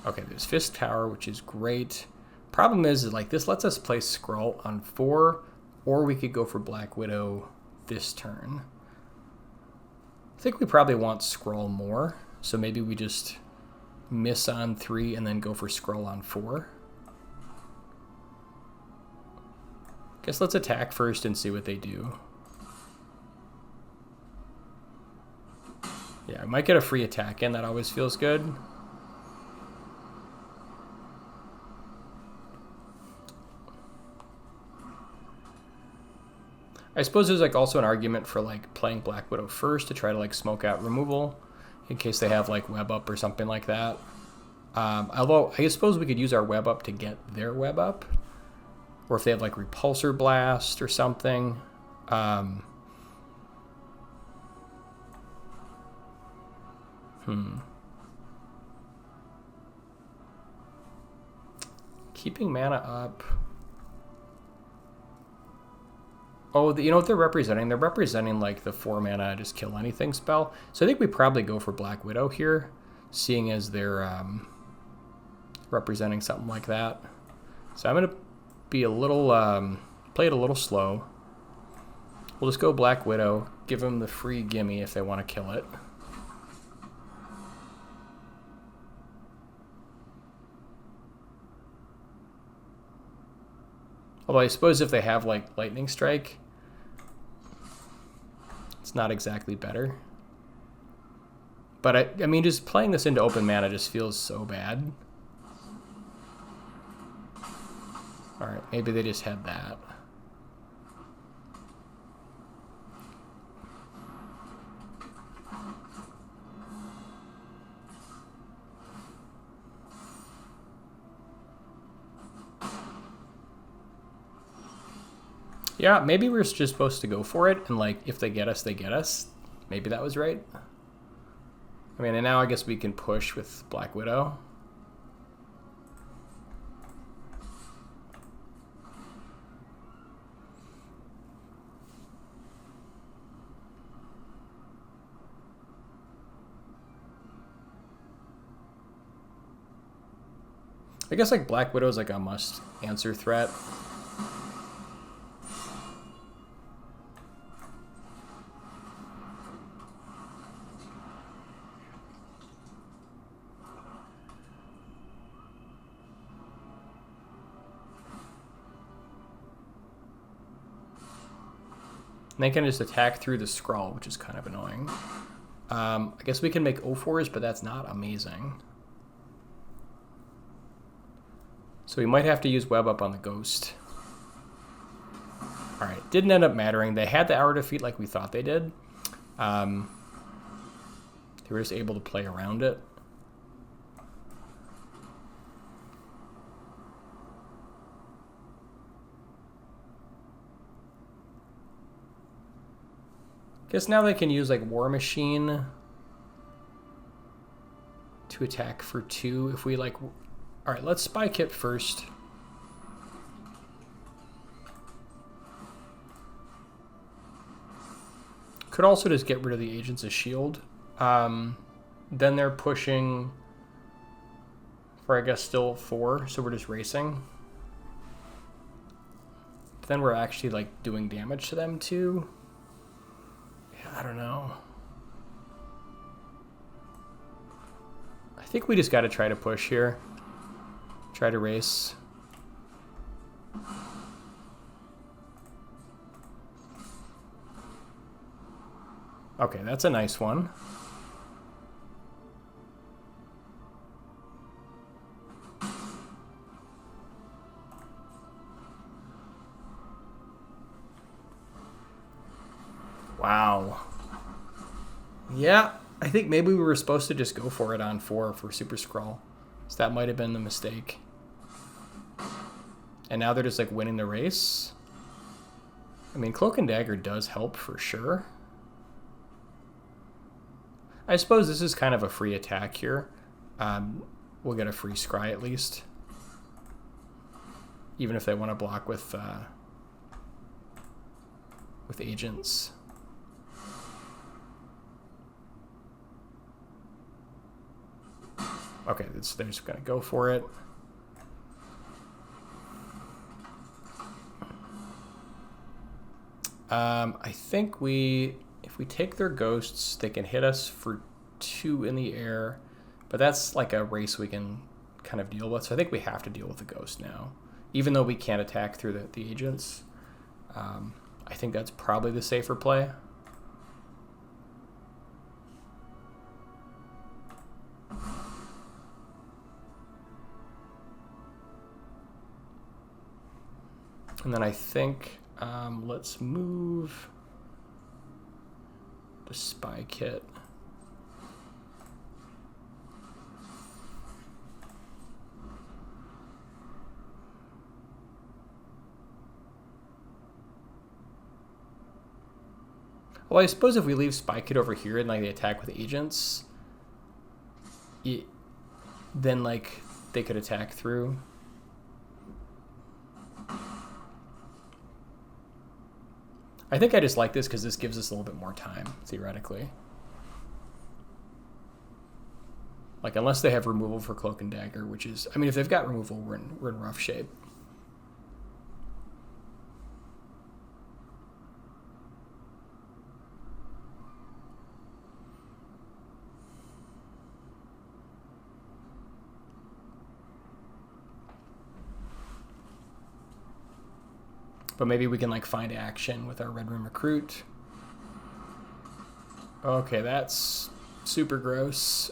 Okay, there's Fisk Tower, which is great. Problem is like this lets us play Skrull on 4, or we could go for Black Widow this turn. I think we probably want Skrull more, so maybe we just miss on 3 and then go for Skrull on 4. Guess let's attack first and see what they do. Yeah, I might get a free attack in, that always feels good. I suppose there's like also an argument for like playing Black Widow first to try to like smoke out removal in case they have like Web Up or something like that. Although I suppose we could use our Web Up to get their Web Up, or if they have like Repulsor Blast or something. Keeping mana up. Oh, you know what they're representing? They're representing like the 4 mana just kill anything spell. So I think we probably go for Black Widow here, seeing as they're representing something like that. So I'm going to be a little, play it a little slow. We'll just go Black Widow, give them the free gimme if they want to kill it. Although I suppose if they have like Lightning Strike, it's not exactly better. But I mean, just playing this into open mana just feels so bad. Alright, maybe they just had that. Yeah, maybe we're just supposed to go for it, and like, if they get us, they get us. Maybe that was right. I mean, and now I guess we can push with Black Widow. I guess like Black Widow is like a must answer threat. And they can just attack through the Skrull, which is kind of annoying. I guess we can make 0-4s, but that's not amazing. So we might have to use Web Up on the Ghost. Alright, didn't end up mattering. They had the Hour Defeat like we thought they did. They were just able to play around it. Guess now they can use like War Machine to attack for 2 if we like... All right, let's spy kit first. Could also just get rid of the Agents of S.H.I.E.L.D. Then they're pushing for, I guess, still 4, so we're just racing. But then we're actually, like, doing damage to them, too. Yeah, I don't know. I think we just got to try to push here. Try to race. Okay, that's a nice one. Wow. Yeah, I think maybe we were supposed to just go for it on 4 for Super-Skrull. So that might have been the mistake. And now they're just like winning the race. I mean, Cloak and Dagger does help for sure. I suppose this is kind of a free attack here. We'll get a free scry at least. Even if they want to block with agents. Okay, they're just going to go for it. I think if we take their ghosts, they can hit us for 2 in the air, but that's like a race we can kind of deal with. So I think we have to deal with the ghost now, even though we can't attack through the agents. I think that's probably the safer play. And then I think let's move the spy kit. Well, I suppose if we leave spy kit over here and like they attack with agents, then like they could attack through. I think I just like this because this gives us a little bit more time, theoretically. Like, unless they have removal for Cloak and Dagger, which is... I mean, if they've got removal, we're in rough shape. But maybe we can like find action with our Red Room Recruit. Okay, that's super gross.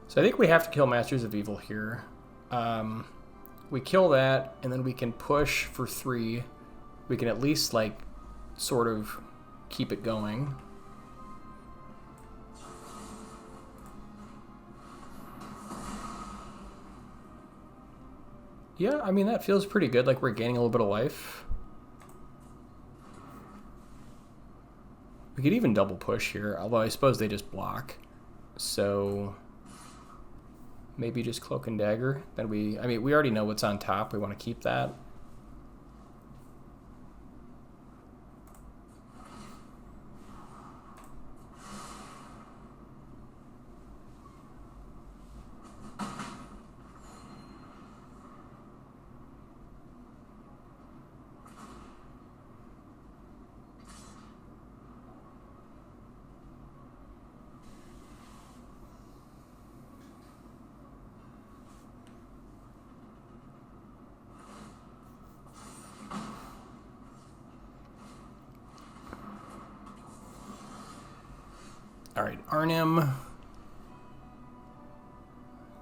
So I think we have to kill Masters of Evil here. We kill that, and then we can push for 3. We can at least like sort of keep it going. Yeah, I mean, that feels pretty good, like we're gaining a little bit of life. We could even double push here, although I suppose they just block. So maybe just Cloak and Dagger. Then I mean, we already know what's on top. We want to keep that. All right, Arnim.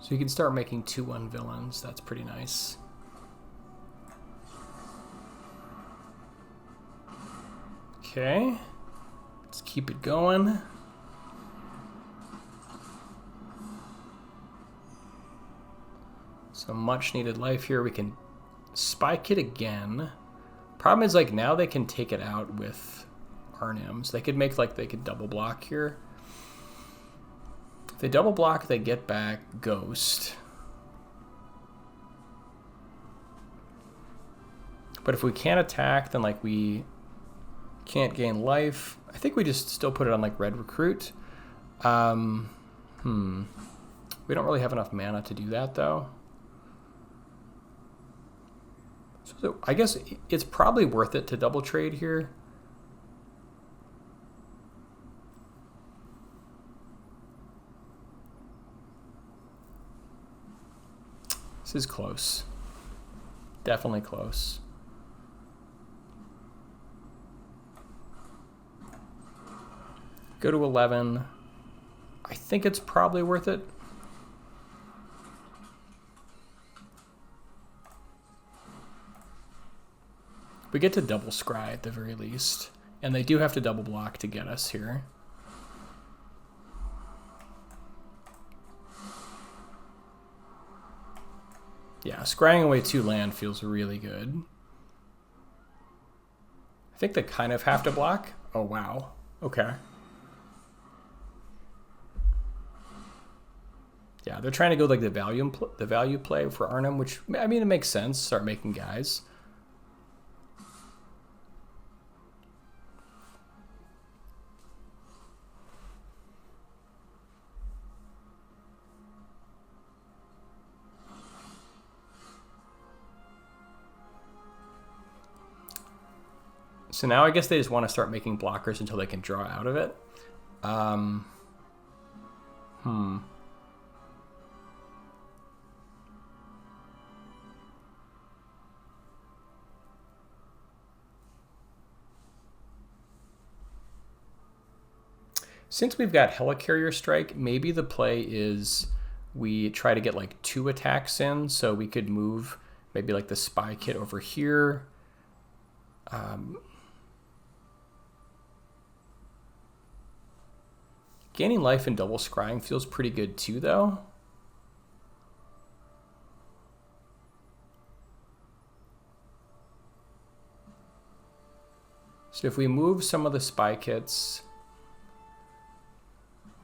So you can start making 2/1 villains. That's pretty nice. Okay, let's keep it going. Some much needed life here. We can spike it again. Problem is, like, now they can take it out with Arnims. They could make, like, they could double block here. If they double block, they get back Ghost. But if we can't attack, then, like, we can't gain life. I think we just still put it on, like, Red Recruit. We don't really have enough mana to do that, though. So I guess it's probably worth it to double trade here. This is close. Definitely close. Go to 11. I think it's probably worth it. We get to double scry at the very least. And they do have to double block to get us here. Yeah, scrying away 2 land feels really good. I think they kind of have to block. Oh, wow. Okay. Yeah, they're trying to go like the value play for Arnim, which, I mean, it makes sense. Start making guys. So now I guess they just want to start making blockers until they can draw out of it. Since we've got Helicarrier Strike, maybe the play is we try to get like 2 attacks in, so we could move maybe like the Spy Kit over here. Gaining life and double scrying feels pretty good too, though. So if we move some of the Spy Kits,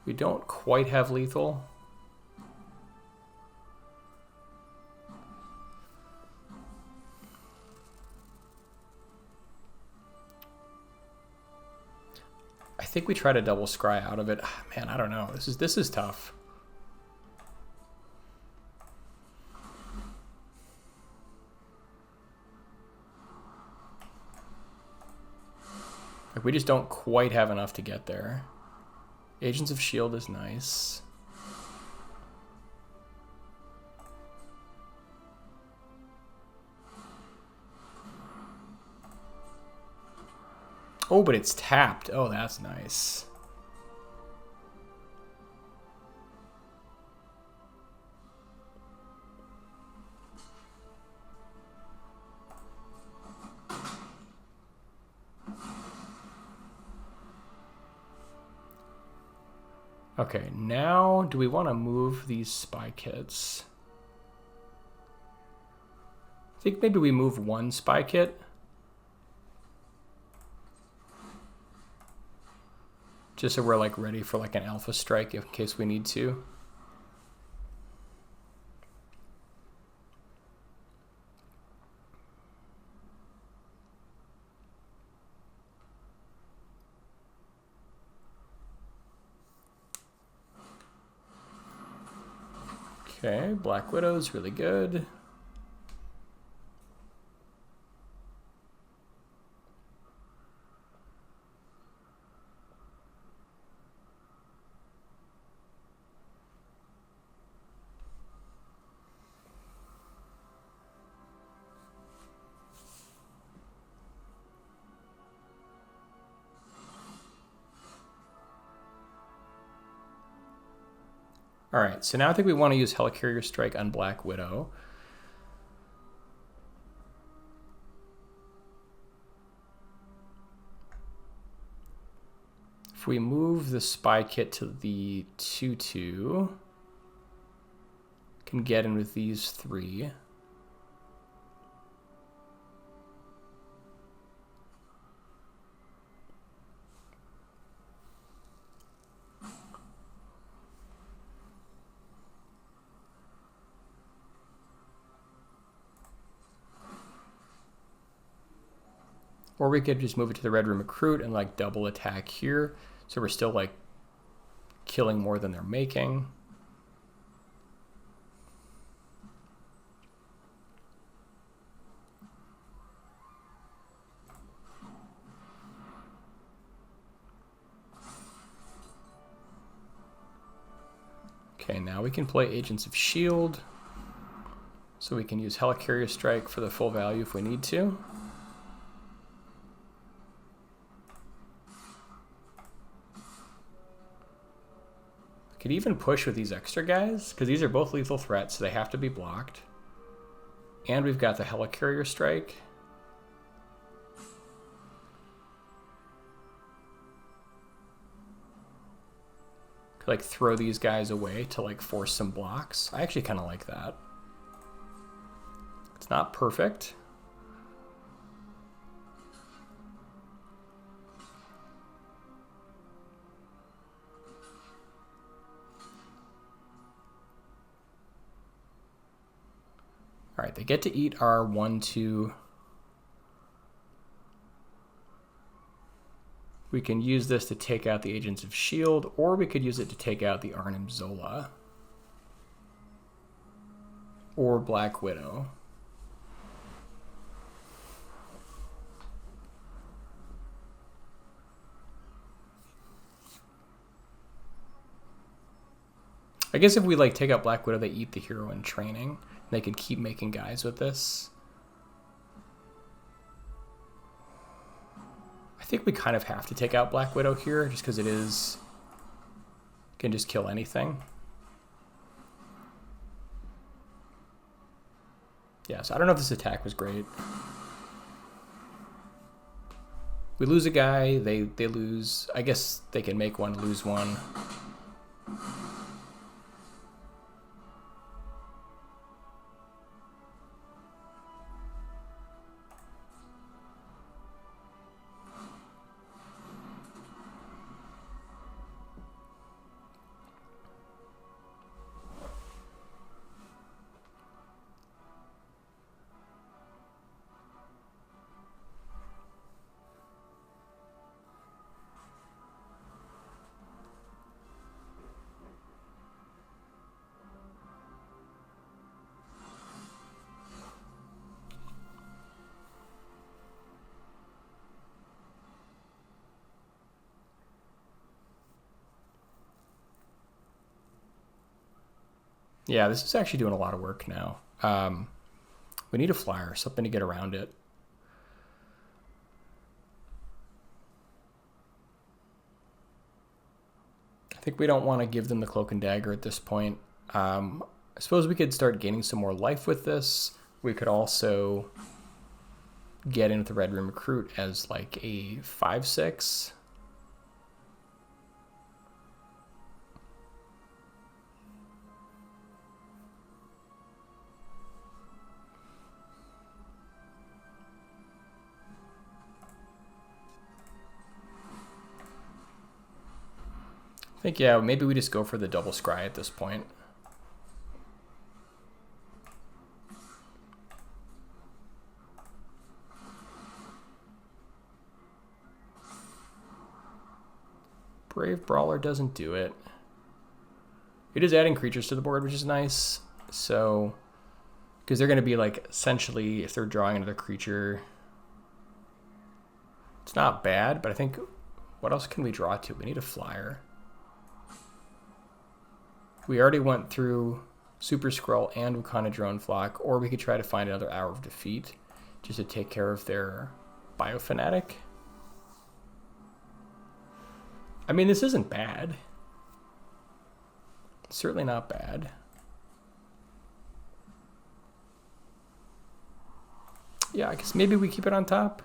we don't quite have lethal. I think we try to double scry out of it. Man, I don't know. This is tough. Like, we just don't quite have enough to get there. Agents of S.H.I.E.L.D. is nice. Oh, but it's tapped. Oh, that's nice. Okay, now do we want to move these Spy Kits? I think maybe we move 1 Spy Kit. Just so we're like ready for like an alpha strike in case we need to. Okay, Black Widow's really good. All right, so now I think we want to use Helicarrier Strike on Black Widow. If we move the Spy Kit to the 2/2, Can get in with these 3. Or we could just move it to the Red Room Recruit and like double attack here. So we're still like killing more than they're making. Okay, now we can play Agents of S.H.I.E.L.D. So we can use Helicarrier Strike for the full value if we need to. Could even push with these extra guys, because these are both lethal threats, so they have to be blocked. And we've got the Helicarrier Strike. Could like throw these guys away to like force some blocks. I actually kind of like that. It's not perfect. All right, they get to eat our 1/2. We can use this to take out the Agents of S.H.I.E.L.D., or we could use it to take out the Arnim Zola. Or Black Widow. I guess if we like take out Black Widow, they eat the hero in training. They could keep making guys with this. I think we kind of have to take out Black Widow here, just because it is can just kill anything. Yeah, so I don't know if this attack was great. We lose a guy, they lose. I guess they can make one, lose one. Yeah, this is actually doing a lot of work now. We need a flyer, something to get around it. I think we don't want to give them the Cloak and Dagger at this point. I suppose we could start gaining some more life with this. We could also get in with the Red Room Recruit as like a 5/6. I think, yeah, maybe we just go for the double scry at this point. Brave Brawler doesn't do it. It is adding creatures to the board, which is nice. So, because they're going to be like, essentially, if they're drawing another creature, it's not bad, but I think, what else can we draw to? We need a flyer. We already went through Super-Skrull and Wakandan Drone Flock, or we could try to find another Hour of Defeat just to take care of their Biofanatic. I mean, this isn't bad. It's certainly not bad. Yeah, I guess maybe we keep it on top.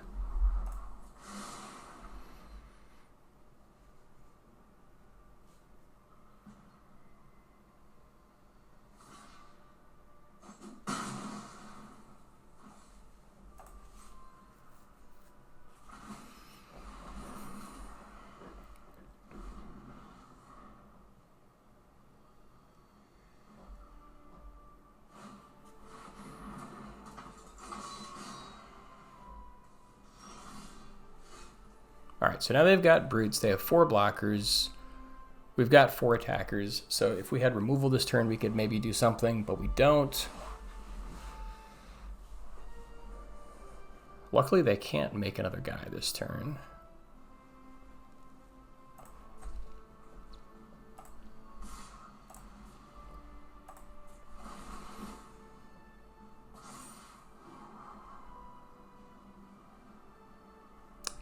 All right, so now they've got brutes. They have 4 blockers. We've got 4 attackers. So if we had removal this turn, we could maybe do something, but we don't. Luckily, they can't make another guy this turn.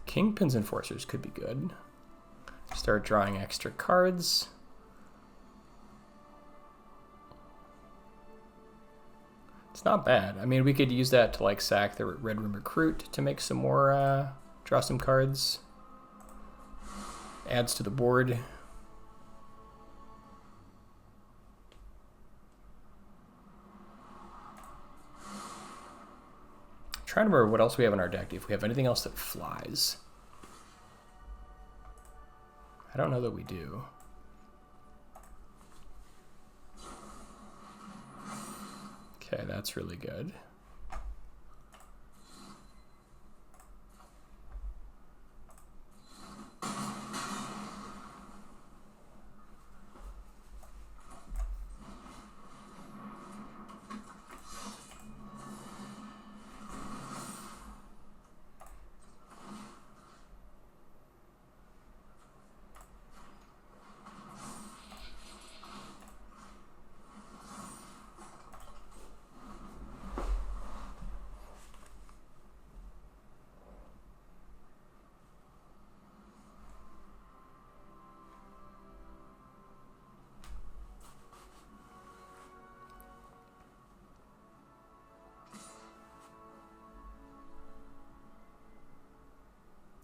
Kingpin's Enforcers could be good. Start drawing extra cards. It's not bad. I mean, we could use that to like sack the Red Room Recruit to make some more, draw some cards. Adds to the board. Trying to remember what else we have in our deck, if we have anything else that flies. I don't know that we do. Okay, that's really good.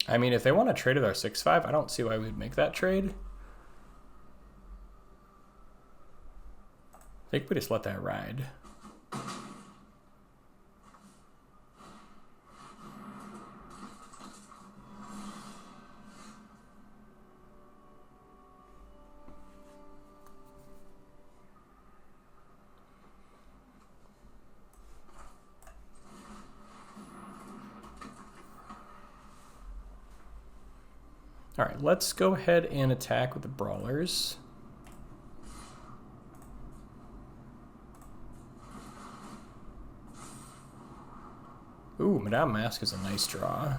I mean, if they want to trade with our 6/5, I don't see why we would make that trade. I think we just let that ride. All right, let's go ahead and attack with the Brawlers. Ooh, Madame Masque is a nice draw.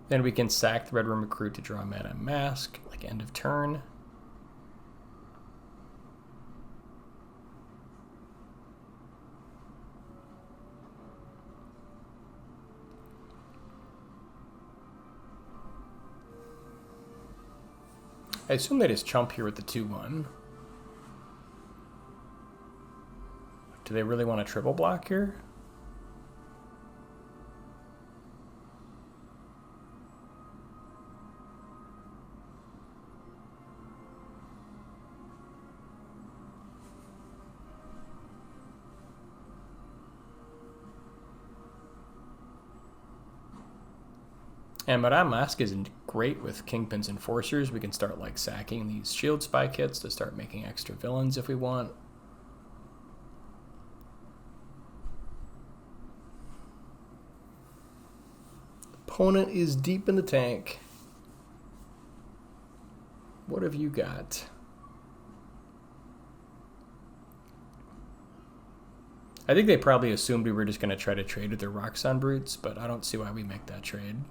Then we can sack the Red Room Recruit to draw Madame Masque, like end of turn. I assume they just chump here with the 2/1. Do they really want a triple block here? And Madame Masque is great with Kingpin's Enforcers. We can start like sacking these shield spy kits to start making extra villains if we want. Opponent is deep in the tank. What have you got? I think they probably assumed we were just going to try to trade with their Roxxon Brutes, but I don't see why we make that trade.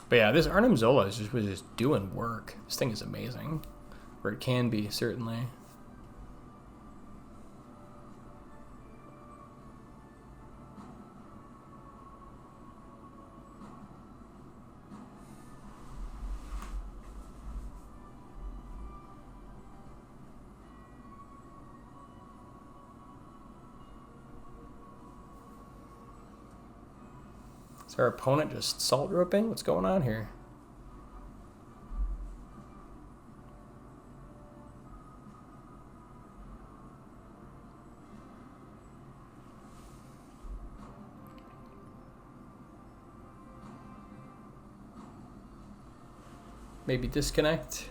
But yeah, this Arnim Zola was just doing work. This thing is amazing. Or it can be, certainly. Is our opponent just salt roping? What's going on here? Maybe disconnect.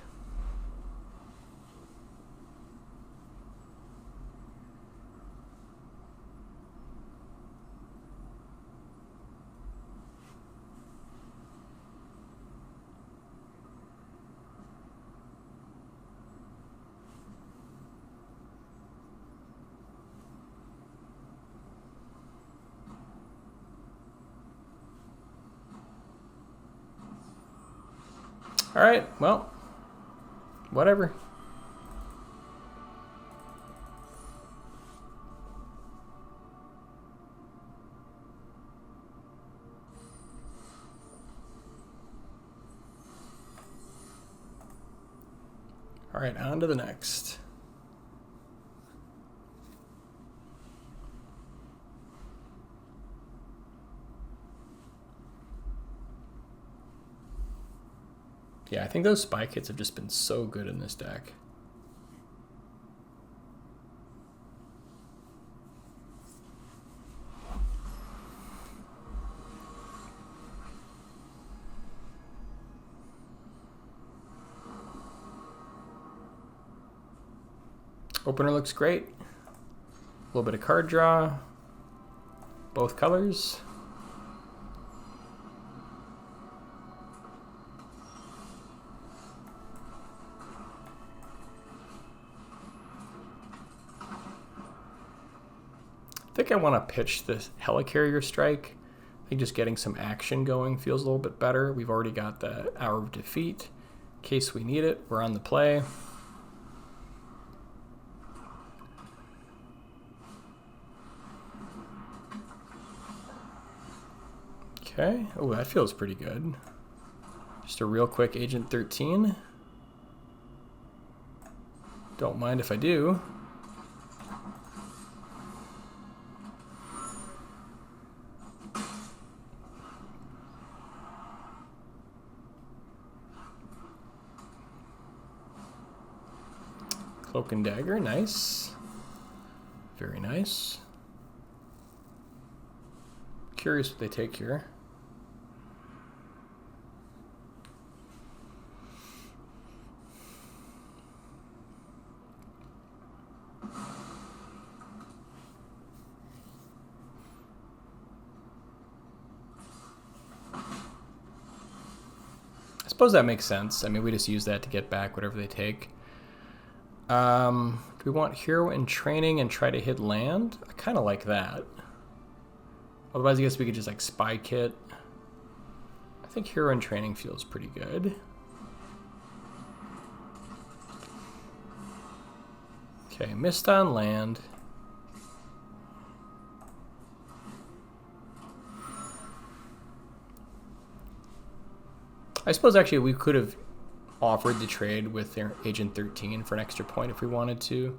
All right, well, whatever. All right, on to the next. Yeah, I think those spy kits have just been so good in this deck. Opener looks great. A little bit of card draw. Both colors. I think I want to pitch this Helicarrier Strike. I think just getting some action going feels a little bit better. We've already got the Hour of Defeat. In case we need it, we're on the play. Okay, oh, that feels pretty good. Just a real quick Agent 13. Don't mind if I do. Cloak and Dagger, nice. Very nice. Curious what they take here. I suppose that makes sense. I mean, we just use that to get back whatever they take. Do we want Hero in Training and try to hit land? I kind of like that. Otherwise, I guess we could just like Spy Kit. I think Hero in Training feels pretty good. Okay, missed on land. I suppose actually we could have offered the trade with their Agent 13 for an extra point if we wanted to.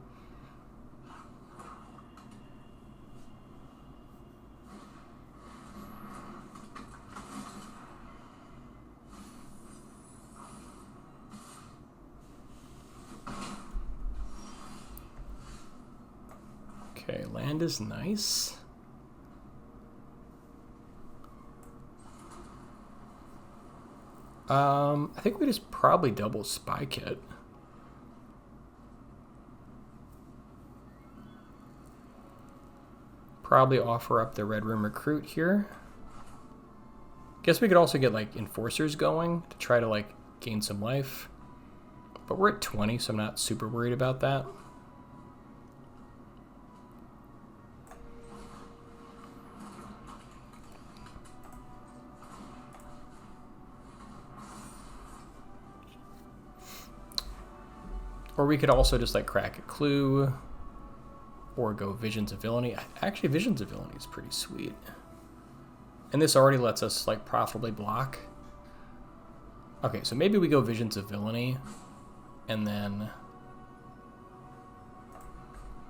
Okay, land is nice. I think we just probably double Spy Kit. Probably offer up the Red Room Recruit here. Guess we could also get like Enforcers going to try to like gain some life. But we're at 20, so I'm not super worried about that. Or we could also just like crack a clue or go Visions of Villainy. Actually, Visions of Villainy is pretty sweet. And this already lets us like profitably block. Okay, so maybe we go Visions of Villainy and then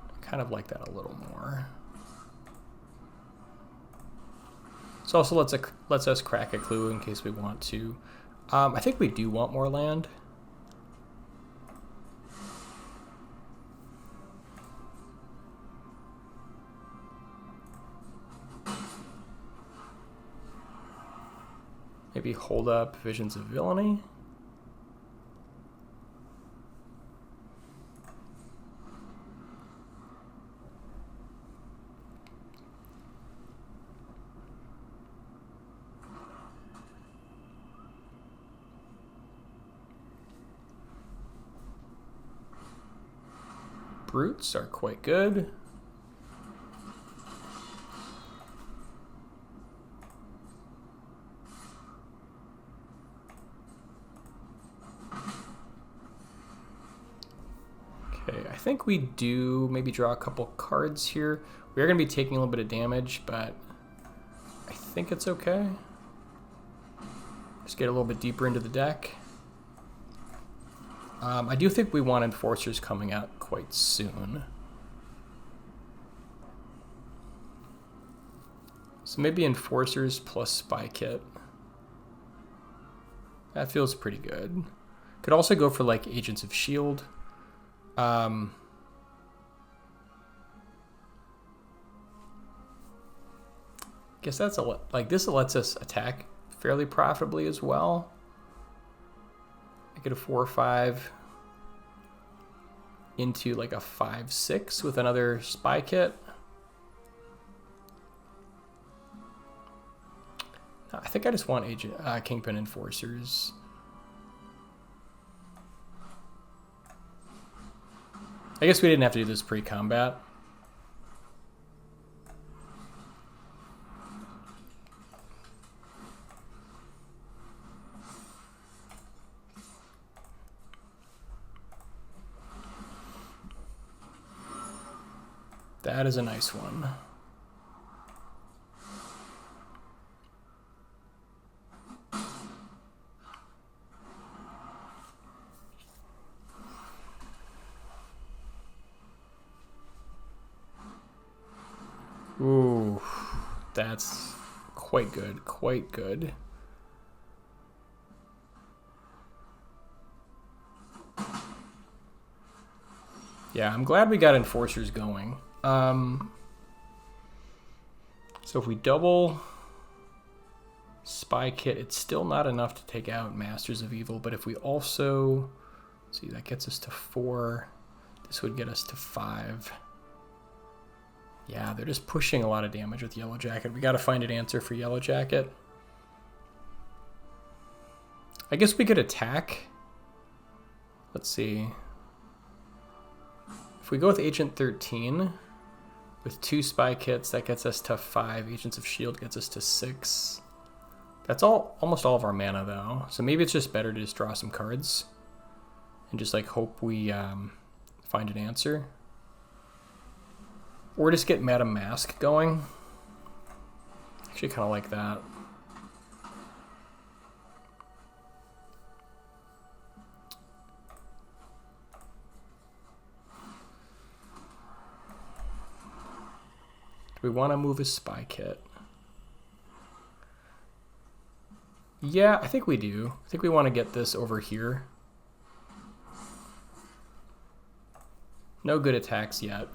I kind of like that a little more. This also lets us crack a clue in case we want to. I think we do want more land. Maybe hold up Visions of Villainy. Brutes are quite good. Okay, I think we do maybe draw a couple cards here. We are going to be taking a little bit of damage, but I think it's okay. Just get a little bit deeper into the deck. I do think we want Enforcers coming out quite soon. So maybe Enforcers plus Spy Kit. That feels pretty good. Could also go for like Agents of S.H.I.E.L.D. Guess that's like this lets us attack fairly profitably as well. I get a 4/5 into like a 5/6 with another Spy Kit. I think I just want Kingpin Enforcers. I guess we didn't have to do this pre-combat. That is a nice one. Ooh, that's quite good, quite good. Yeah, I'm glad we got Enforcers going. So if we double Spy Kit, it's still not enough to take out Masters of Evil, but if we also, see, that gets us to 4, this would get us to 5. Yeah, they're just pushing a lot of damage with Yellow Jacket. We got to find an answer for Yellow Jacket. I guess we could attack. Let's see. If we go with Agent 13, with 2 Spy Kits, that gets us to 5. Agents of S.H.I.E.L.D. gets us to 6. That's almost all of our mana, though. So maybe it's just better to just draw some cards and just like hope we find an answer. Or just get Madame Masque going. Actually kind of like that. Do we want to move a Spy Kit? Yeah, I think we do. I think we want to get this over here. No good attacks yet.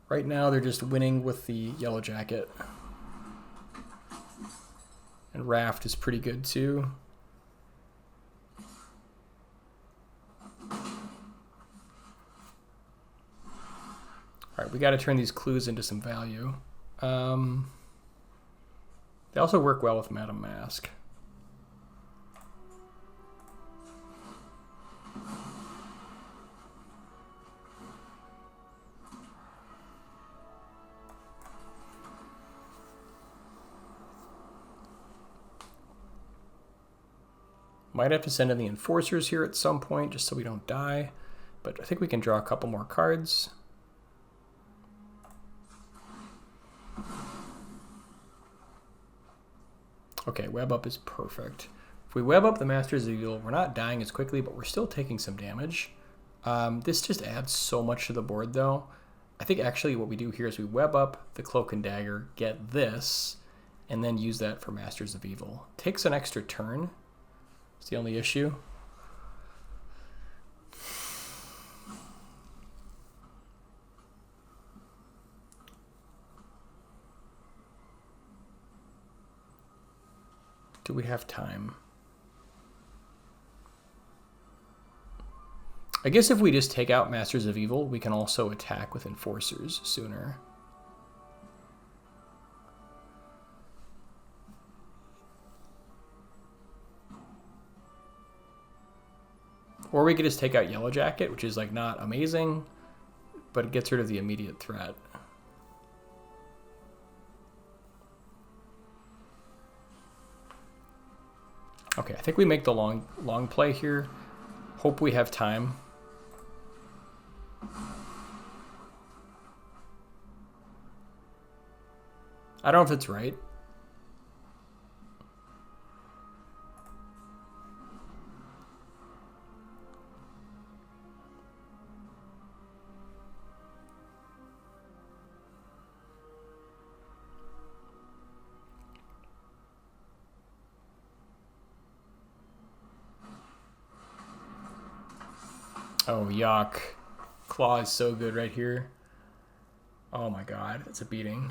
Right now they're just winning with the Yellow Jacket. And Raft is pretty good too. Alright, we got to turn these clues into some value. They also work well with Madame Masque. Might have to send in the Enforcers here at some point just so we don't die, but I think we can draw a couple more cards. Okay, web up is perfect. If we web up the Masters of Evil, we're not dying as quickly, but we're still taking some damage. This just adds so much to the board, though. I think actually what we do here is we web up the Cloak and Dagger, get this, and then use that for Masters of Evil. Takes an extra turn. It's the only issue. Do we have time? I guess if we just take out Masters of Evil, we can also attack with Enforcers sooner. Or we could just take out Yellow Jacket, which is like not amazing, but it gets rid of the immediate threat. Okay, I think we make the long play here. Hope we have time. I don't know if it's right. Oh, yuck. Claw is so good right here. Oh my god, it's a beating.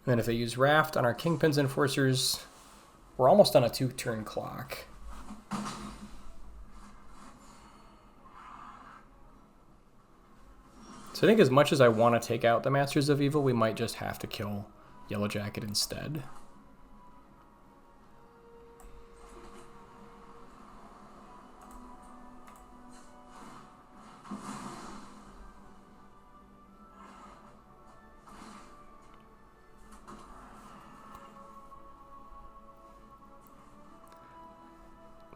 And then if they use Raft on our Kingpins Enforcers, we're almost on a 2-turn clock. So I think as much as I want to take out the Masters of Evil, we might just have to kill Yellow Jacket instead.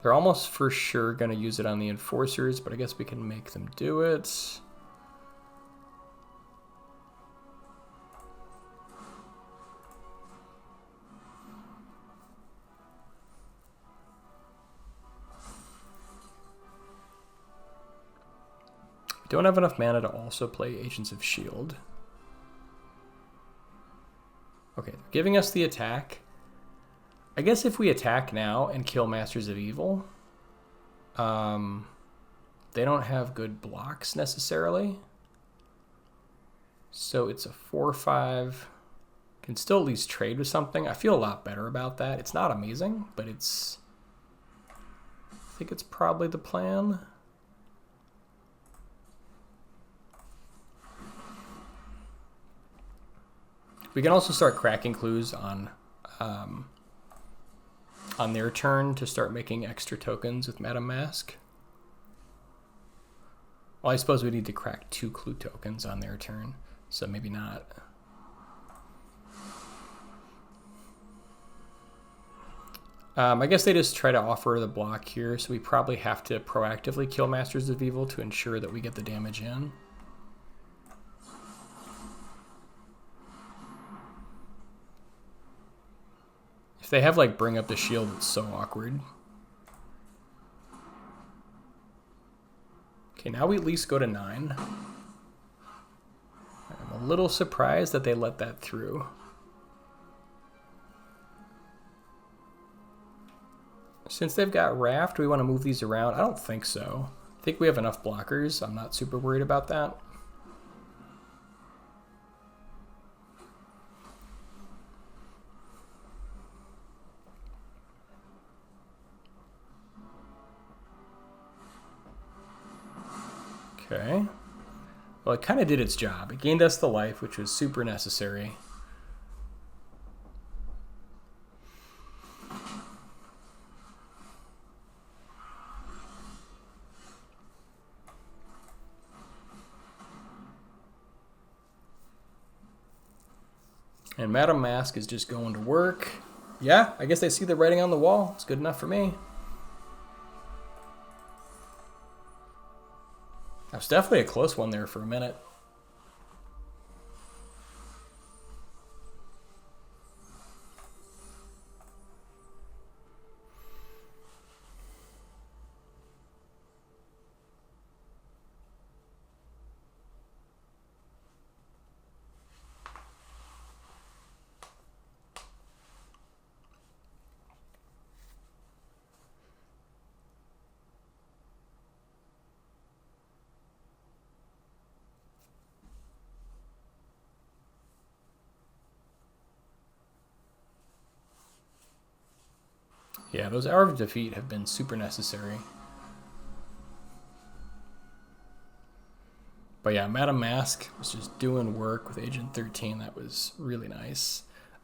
They're almost for sure going to use it on the Enforcers, but I guess we can make them do it. Don't have enough mana to also play Agents of S.H.I.E.L.D. Okay, giving us the attack. I guess if we attack now and kill Masters of Evil, they don't have good blocks necessarily. So it's a 4/5. Can still at least trade with something. I feel a lot better about that. It's not amazing, but it's... I think it's probably the plan. We can also start cracking clues on their turn to start making extra tokens with Madame Masque. Well, I suppose we need to crack 2 clue tokens on their turn, so maybe not. I guess they just try to offer the block here, so we probably have to proactively kill Masters of Evil to ensure that we get the damage in. If they have like bring up the shield, it's so awkward. Okay, now we at least go to 9. I'm a little surprised that they let that through. Since they've got Raft, do we want to move these around? I don't think so. I think we have enough blockers. I'm not super worried about that. Okay. Well, it kind of did its job. It gained us the life, which was super necessary. And Madame Masque is just going to work. Yeah, I guess they see the writing on the wall. It's good enough for me. That was definitely a close one there for a minute. Yeah, those Hour of Defeat have been super necessary. But yeah, Madame Masque was just doing work with Agent 13. That was really nice.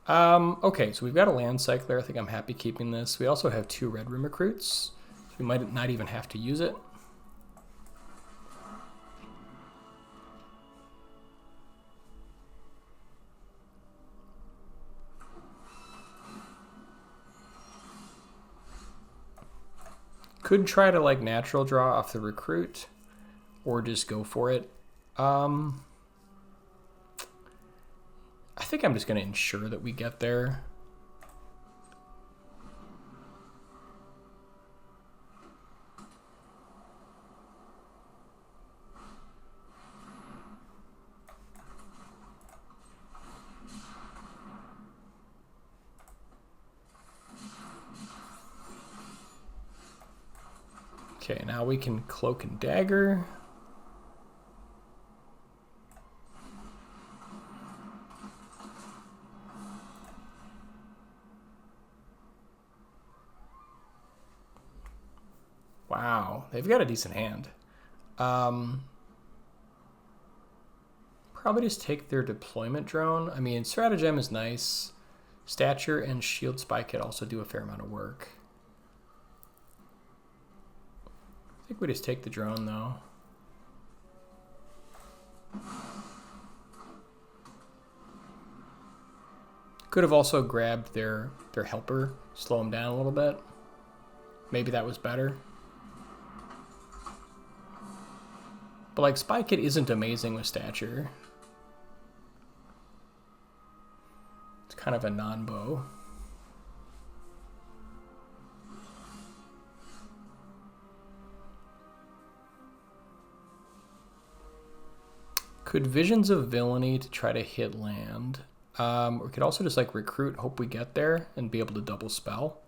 Okay, so we've got a land cycler. I think I'm happy keeping this. We also have 2 Red Room recruits. So we might not even have to use it. Could try to like natural draw off the recruit or just go for it. I think I'm just going to ensure that we get there. Okay, now we can Cloak and Dagger. Wow, they've got a decent hand. Probably just take their deployment drone. I mean, Stratagem is nice. Stature and Shield Spike could also do a fair amount of work. I think we just take the drone though. Could have also grabbed their helper, slow them down a little bit. Maybe that was better. But like Spike It isn't amazing with Stature. It's kind of a non-bow. Could Visions of Villainy to try to hit land. We could also just like recruit, hope we get there, and be able to double spell.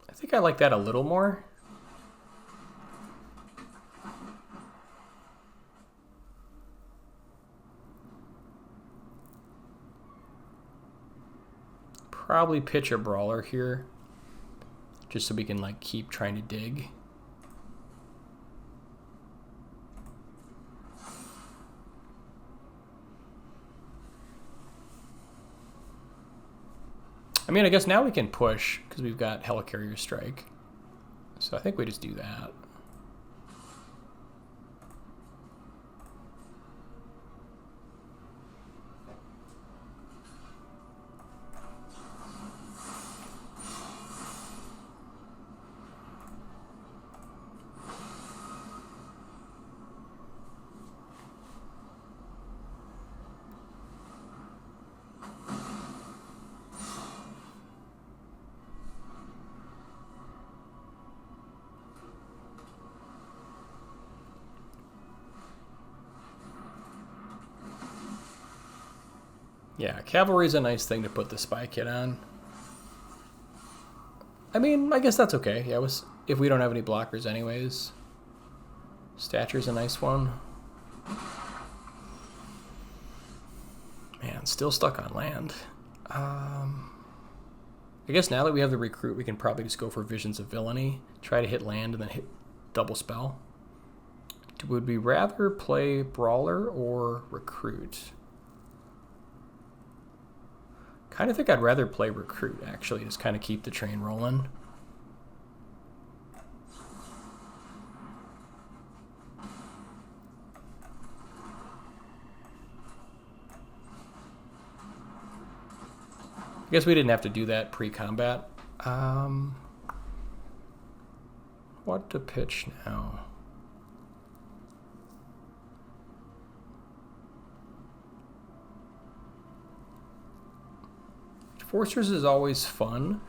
I think I like that a little more. Probably pitch a Brawler here, just so we can like keep trying to dig. I mean, I guess now we can push because we've got Helicarrier Strike. So I think we just do that. Yeah, Cavalry is a nice thing to put the Spy Kit on. I mean, I guess that's okay. Yeah, if we don't have any blockers anyways. Stature's a nice one. Man, still stuck on land. I guess now that we have the recruit, we can probably just go for Visions of Villainy. Try to hit land and then hit double spell. Would we rather play Brawler or recruit? Kind of think I'd rather play recruit, actually, just kind of keep the train rolling. I guess we didn't have to do that pre-combat. What to pitch now? Forcers is always fun,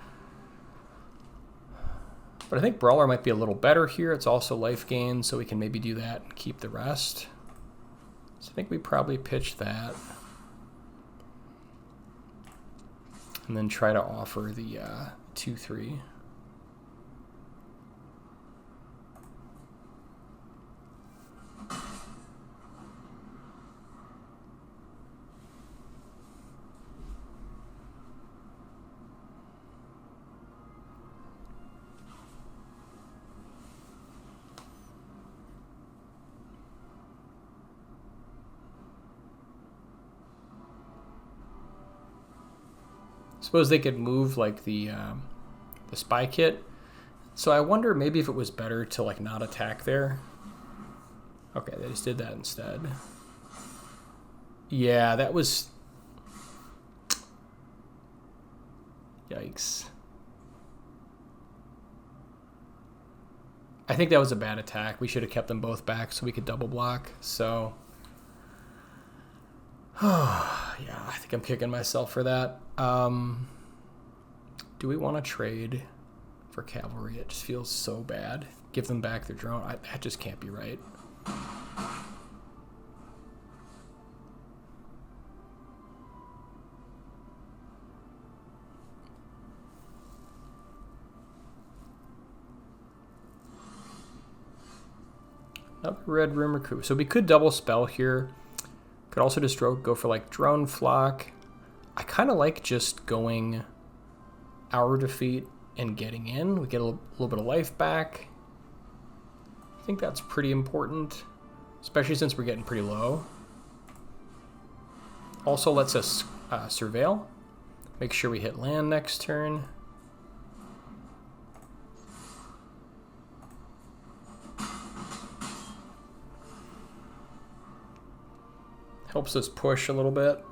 but I think Brawler might be a little better here. It's also life gain, so we can maybe do that and keep the rest. So I think we probably pitch that. And then try to offer the 2-3. Suppose they could move like the spy kit. So I wonder maybe if it was better to like not attack there. Okay, they just did that instead. Yeah, that was... Yikes. I think that was a bad attack. We should have kept them both back so we could double block. So, yeah, I think I'm kicking myself for that. Do we want to trade for cavalry? It just feels so bad. Give them back their drone. That just can't be right. Another red room recruit. So we could double spell here. Could also just go for like drone flock. I kind of like just going our defeat and getting in. We get a little bit of life back. I think that's pretty important, especially since we're getting pretty low. Also lets us surveil. Make sure we hit land next turn. Helps us push a little bit.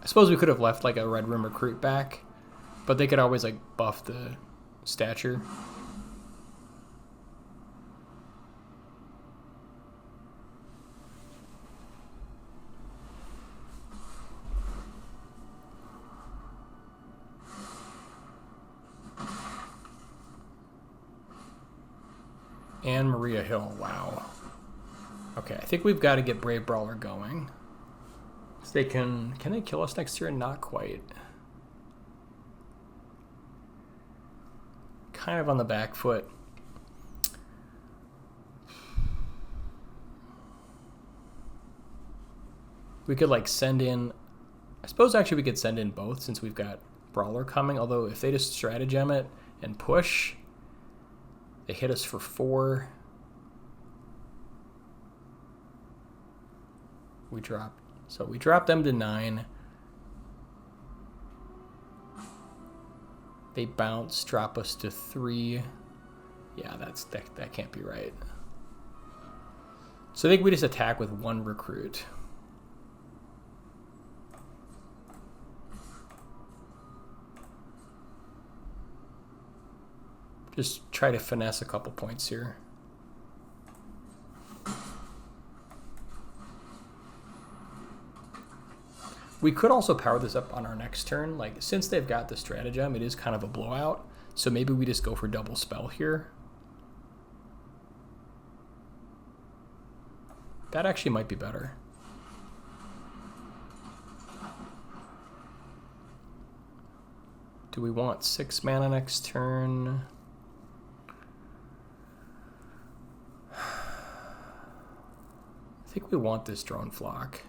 I suppose we could have left like a red room recruit back, but they could always like buff the stature. And Maria Hill, wow. Okay, I think we've got to get Brave Brawler going. So they can they kill us next turn? Not quite. Kind of on the back foot. We could like send in, I suppose actually we could send in both since we've got Brawler coming, although if they just stratagem it and push, they hit us for 4. We drop. So we drop them to 9. They bounce, drop us to 3. Yeah, that can't be right. So I think we just attack with 1 recruit. Just try to finesse a couple points here. We could also power this up on our next turn. Like, since they've got the stratagem, it is kind of a blowout. So maybe we just go for double spell here. That actually might be better. Do we want 6 mana next turn? I think we want this drone flock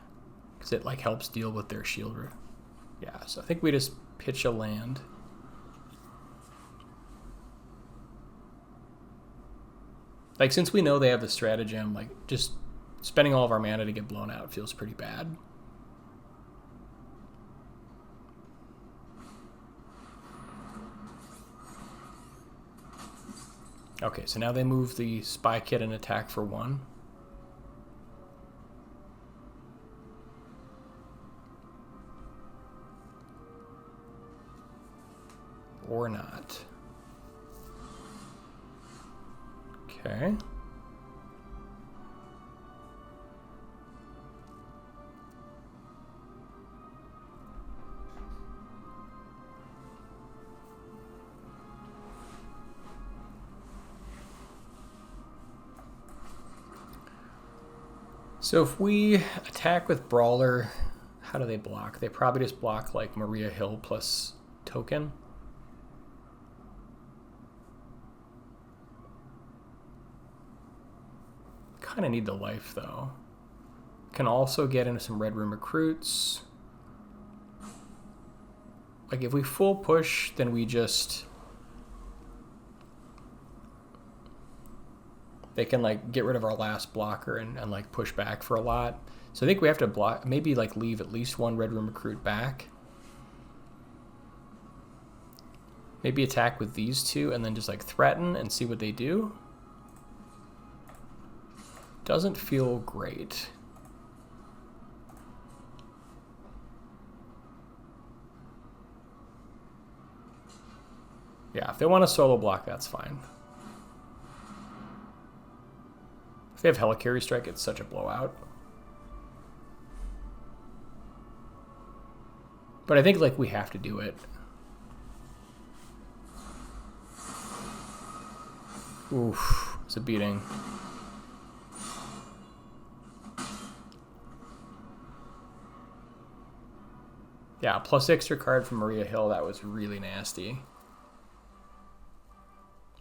because it like helps deal with their shield. Yeah, so I think we just pitch a land. Like, since we know they have the stratagem, like just spending all of our mana to get blown out feels pretty bad. Okay, so now they move the spy kit and attack for 1. Or not. Okay. So if we attack with Brawler, how do they block? They probably just block like Maria Hill plus token. Kind of need the life though. Can also get into some red room recruits. Like if we full push, then we just... They can like get rid of our last blocker and like push back for a lot. So I think we have to block, maybe like leave at least one Red Room recruit back. Maybe attack with these two and then just like threaten and see what they do. Doesn't feel great. Yeah, if they want to solo block, that's fine. If they have Helicarrier Strike, it's such a blowout. But I think like we have to do it. Oof, it's a beating. Yeah, plus extra card from Maria Hill, that was really nasty.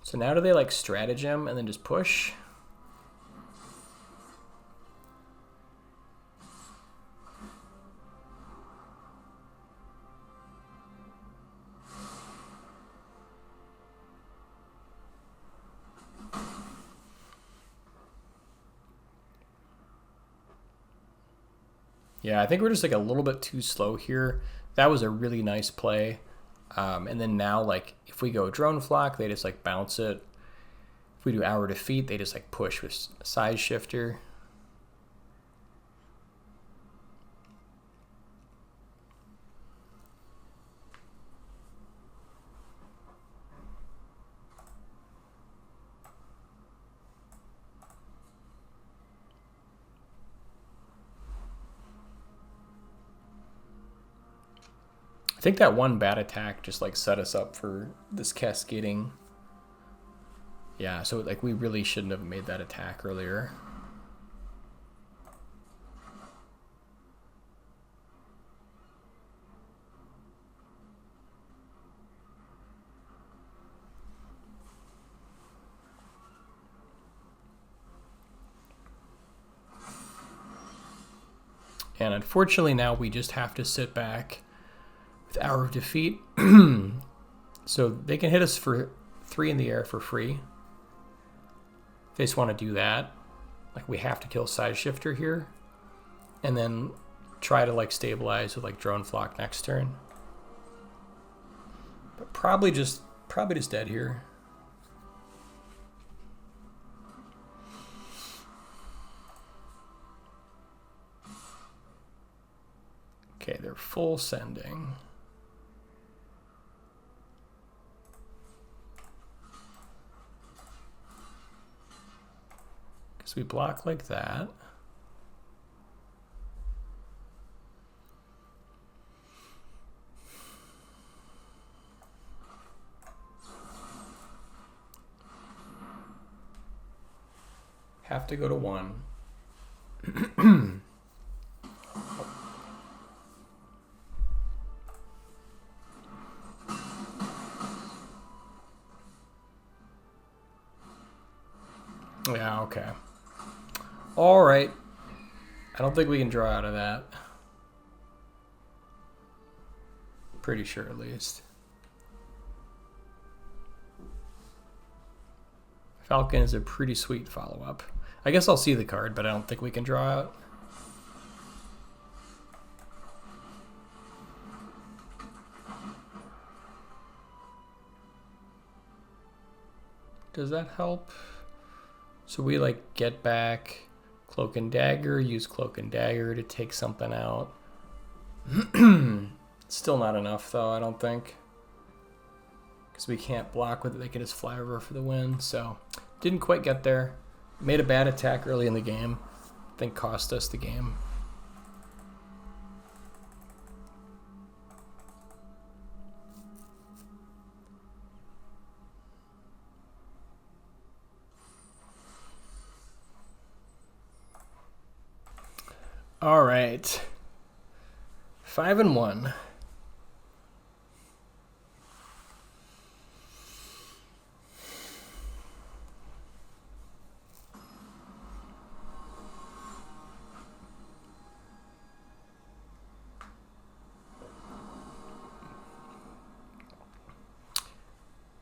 So now do they like stratagem and then just push? Yeah, I think we're just like a little bit too slow here. That was a really nice play. And then now, like, if we go drone flock, they just like bounce it. If we do hour defeat, they just like push with size shifter. I think that one bad attack just like set us up for this cascading. Yeah, so like we really shouldn't have made that attack earlier. And unfortunately now we just have to sit back with Hour of Defeat. So they can hit us for 3 in the air for free. If they just want to do that, like we have to kill Size Shifter here. And then try to like stabilize with like Drone Flock next turn. But probably just dead here. Okay, they're full sending. Because we block like that. Have to go to 1. Yeah, okay. All right. I don't think we can draw out of that. Pretty sure, at least. Falcon is a pretty sweet follow-up. I guess I'll see the card, but I don't think we can draw out. Does that help? So we like get back Cloak and Dagger, use Cloak and Dagger to take something out. Still not enough though, I don't think. Because we can't block with it, they can just fly over for the win. So didn't quite get there. Made a bad attack early in the game. I think cost us the game. All right, 5-1.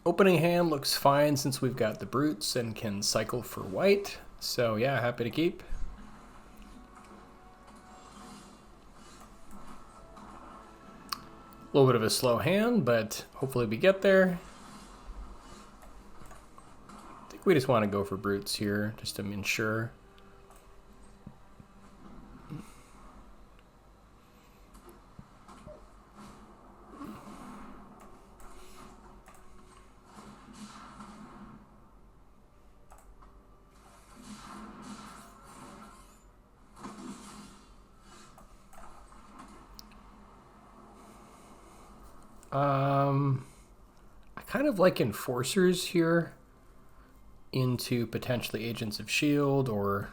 Opening hand looks fine since we've got the Brutes and can cycle for white. So yeah, happy to keep. little bit of a slow hand, but hopefully we get there. I think we just want to go for Brutes here, just to ensure. I kind of like Enforcers here into potentially Agents of S.H.I.E.L.D. or,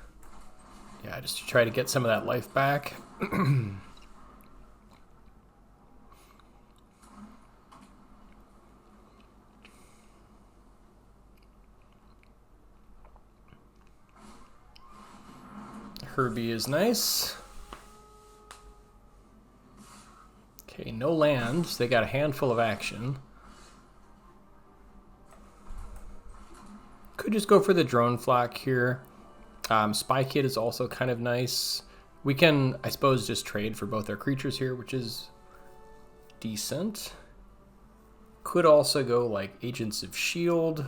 yeah, just to try to get some of that life back. Herbie is nice. Okay, no lands. They got a handful of action. Could just go for the drone flock here. Spy Kit is also kind of nice. We can, I suppose, just trade for both our creatures here, which is decent. Could also go like Agents of S.H.I.E.L.D.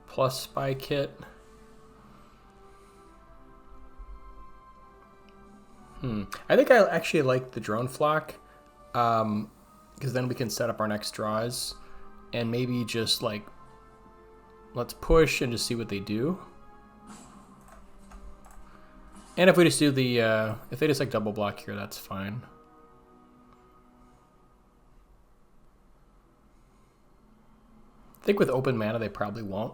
plus Spy Kit. I think I actually like the drone flock, because then we can set up our next draws and maybe just like, let's push and just see what they do. And if we just do the, if they just like double block here, that's fine. I think with open mana, they probably won't.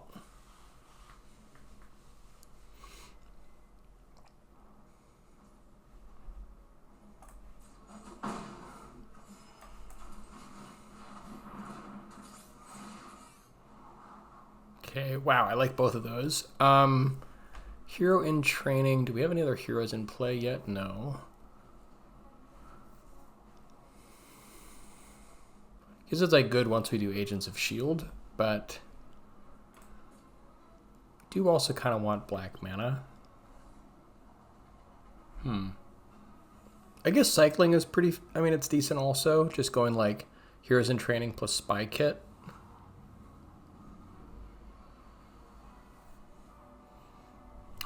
Okay, wow, I like both of those. Hero in training. Do we have any other heroes in play yet? No. Because it's like good once we do Agents of S.H.I.E.L.D., but do also kind of want black mana. I guess cycling is pretty, I mean, it's decent also. Just going like heroes in training plus Spy Kit.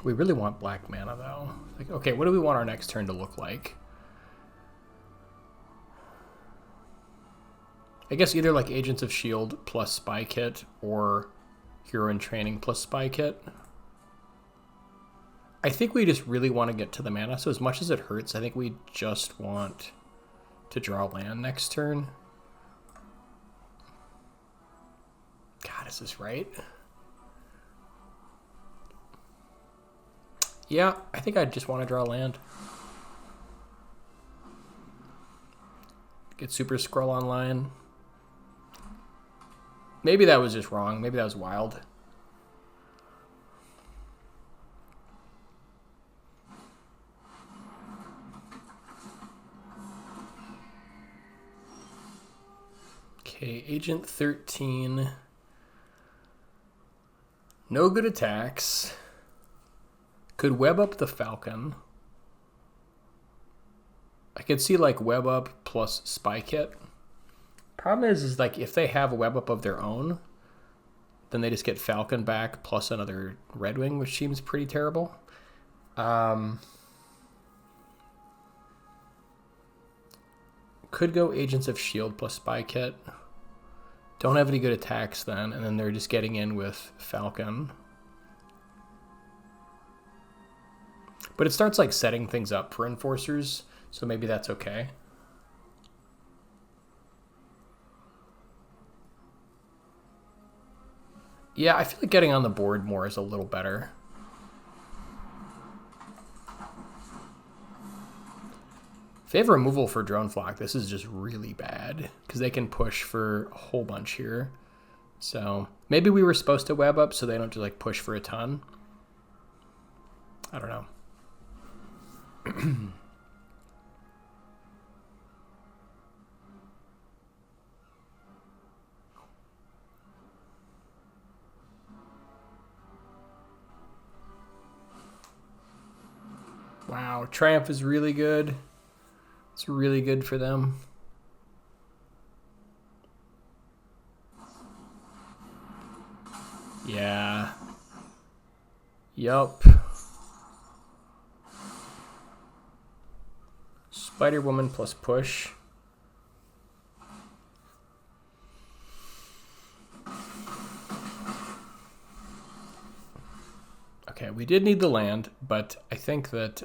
We really want black mana, though. Like, okay, what do we want our next turn to look like? I guess either like Agents of S.H.I.E.L.D. plus Spy Kit or Hero in Training plus Spy Kit. I think we just really want to get to the mana, so as much as it hurts, I think we just want to draw land next turn. God, is this right? Yeah, I think I just want to draw land. Get Super-Skrull online. Maybe that was just wrong. Maybe that was wild. Okay, Agent 13. No good attacks. Could web up the Falcon. I could see like web up plus Spy Kit. Problem is like if they have a web up of their own, then they just get Falcon back plus another Red Wing, which seems pretty terrible. Could go Agents of S.H.I.E.L.D. plus Spy Kit. Don't have any good attacks then, and then they're just getting in with Falcon. But it starts like setting things up for Enforcers, so maybe that's okay. Yeah, I feel like getting on the board more is a little better. If they have removal for Drone Flock, this is just really bad, because they can push for a whole bunch here. So maybe we were supposed to web up so they don't just like push for a ton. I don't know. Wow, Triumph is really good. It's really good for them. Yeah. Yup. Spider-Woman plus push. Okay, we did need the land, but I think that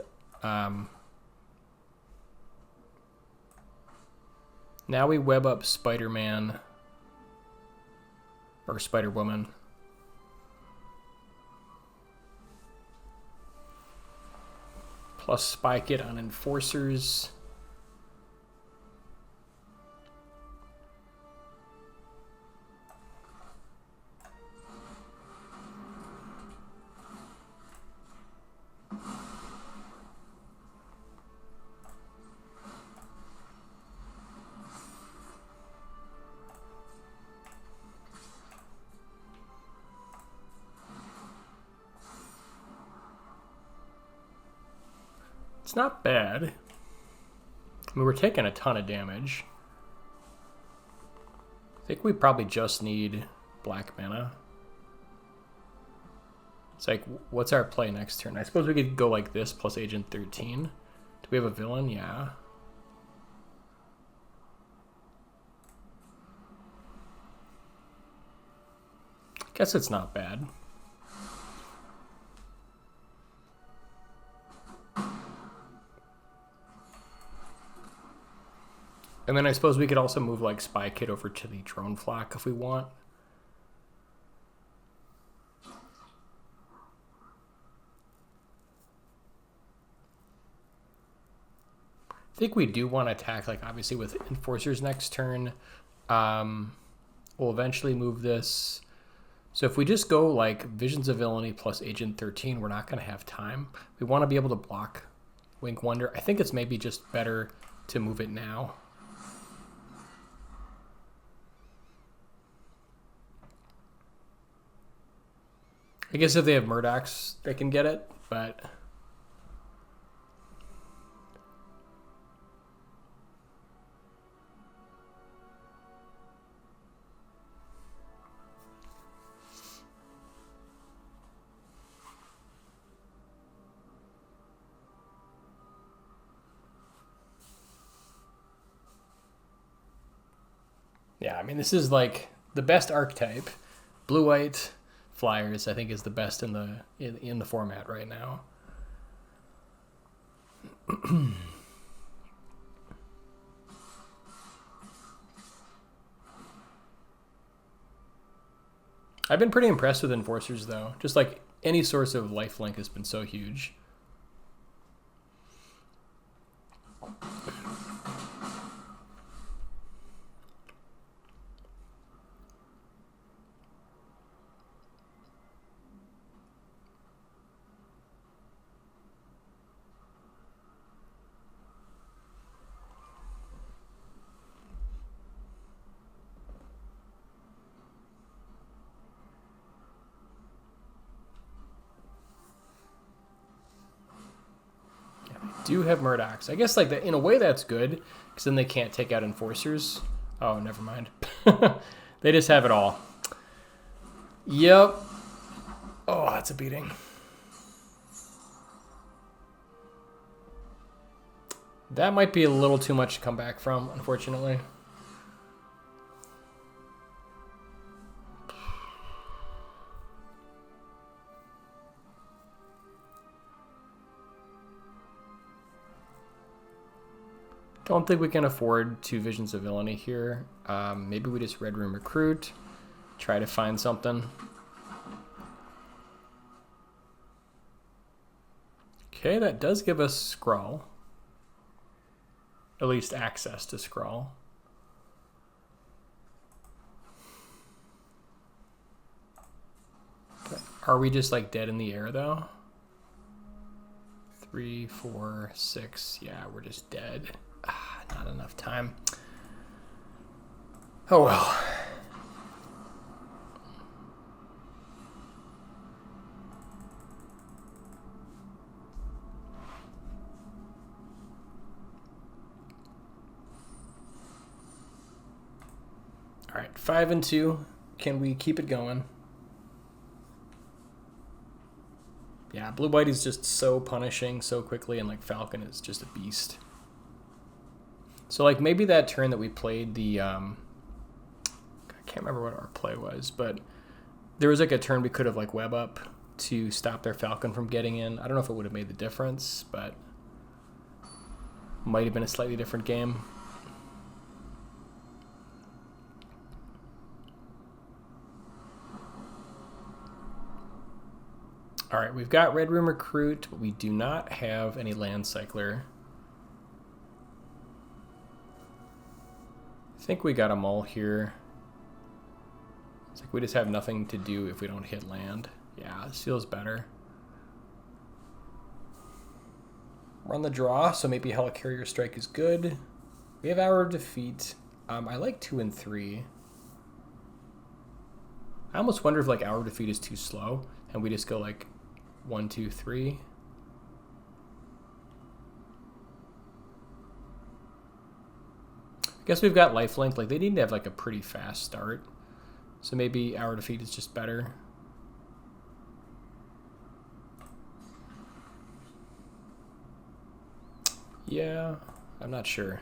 now we web up Spider-Man or Spider-Woman. Plus spike it on enforcers. It's not bad. I mean, we're taking a ton of damage. I think we probably just need black mana. It's like, what's our play next turn? I suppose we could go like this plus Agent 13. Do we have a villain? Yeah. Guess it's not bad. And then I suppose we could also move like Spy Kid over to the drone flock if we want. I think we do want to attack, like obviously with enforcers next turn. We'll eventually move this. So if we just go like Visions of Villainy plus Agent 13, we're not going to have time. We want to be able to block Wink Wonder. I think it's maybe just better to move it now. I guess if they have Murdochs, they can get it, but... yeah, I mean, this is like the best archetype. Blue-white flyers, I think, is the best in the format right now. I've been pretty impressed with enforcers, though. Just like any source of lifelink has been so huge. Do have Murdochs. I guess like that in a way that's good because then they can't take out enforcers. Oh, never mind. They just have it all. Yep. Oh, that's a beating. That might be a little too much to come back from, unfortunately. Don't think we can afford 2 Visions of Villainy here. Maybe we just Red Room Recruit. Try to find something. Okay, that does give us Skrull. At least access to Skrull. Okay. Are we just like dead in the air though? 3, 4, 6. Yeah, we're just dead. Not enough time. Oh well. right, 5 and 2. Can we keep it going? Yeah, blue-white is just so punishing so quickly, and like Falcon is just a beast. So like maybe that turn that we played the, I can't remember what our play was, but there was like a turn we could have like web up to stop their Falcon from getting in. I don't know if it would have made the difference, but might have been a slightly different game. All right, we've got Red Room Recruit, but we do not have any Land Cycler. I think we got them all here. It's like we just have nothing to do if we don't hit land. Yeah, this feels better. We're on the draw, so maybe Helicarrier Strike is good. We have Hour of Defeat. I like 2 and 3. I almost wonder if like Hour of Defeat is too slow, and we just go like 1, 2, 3. I guess we've got lifelink. Like they need to have like a pretty fast start, so maybe Hour of Defeat is just better. Yeah, I'm not sure.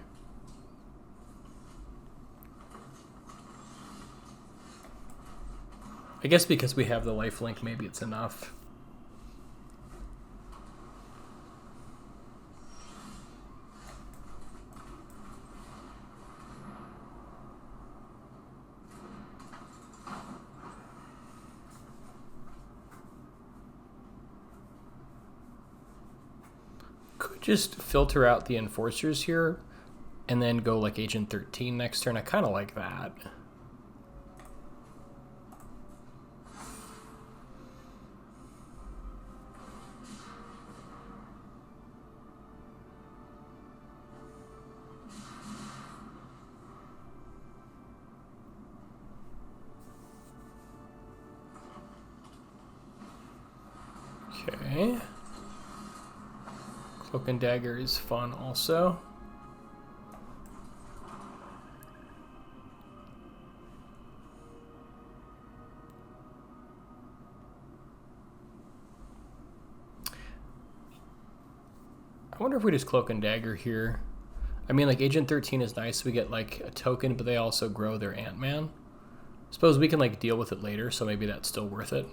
I guess because we have the lifelink, maybe it's enough. Could just filter out the enforcers here and then go like Agent 13 next turn. I kind of like that. Okay. Cloak and Dagger is fun also. I wonder if we just Cloak and Dagger here. I mean, like Agent 13 is nice. We get like a token, but they also grow their Ant-Man. Suppose we can like deal with it later, so maybe that's still worth it.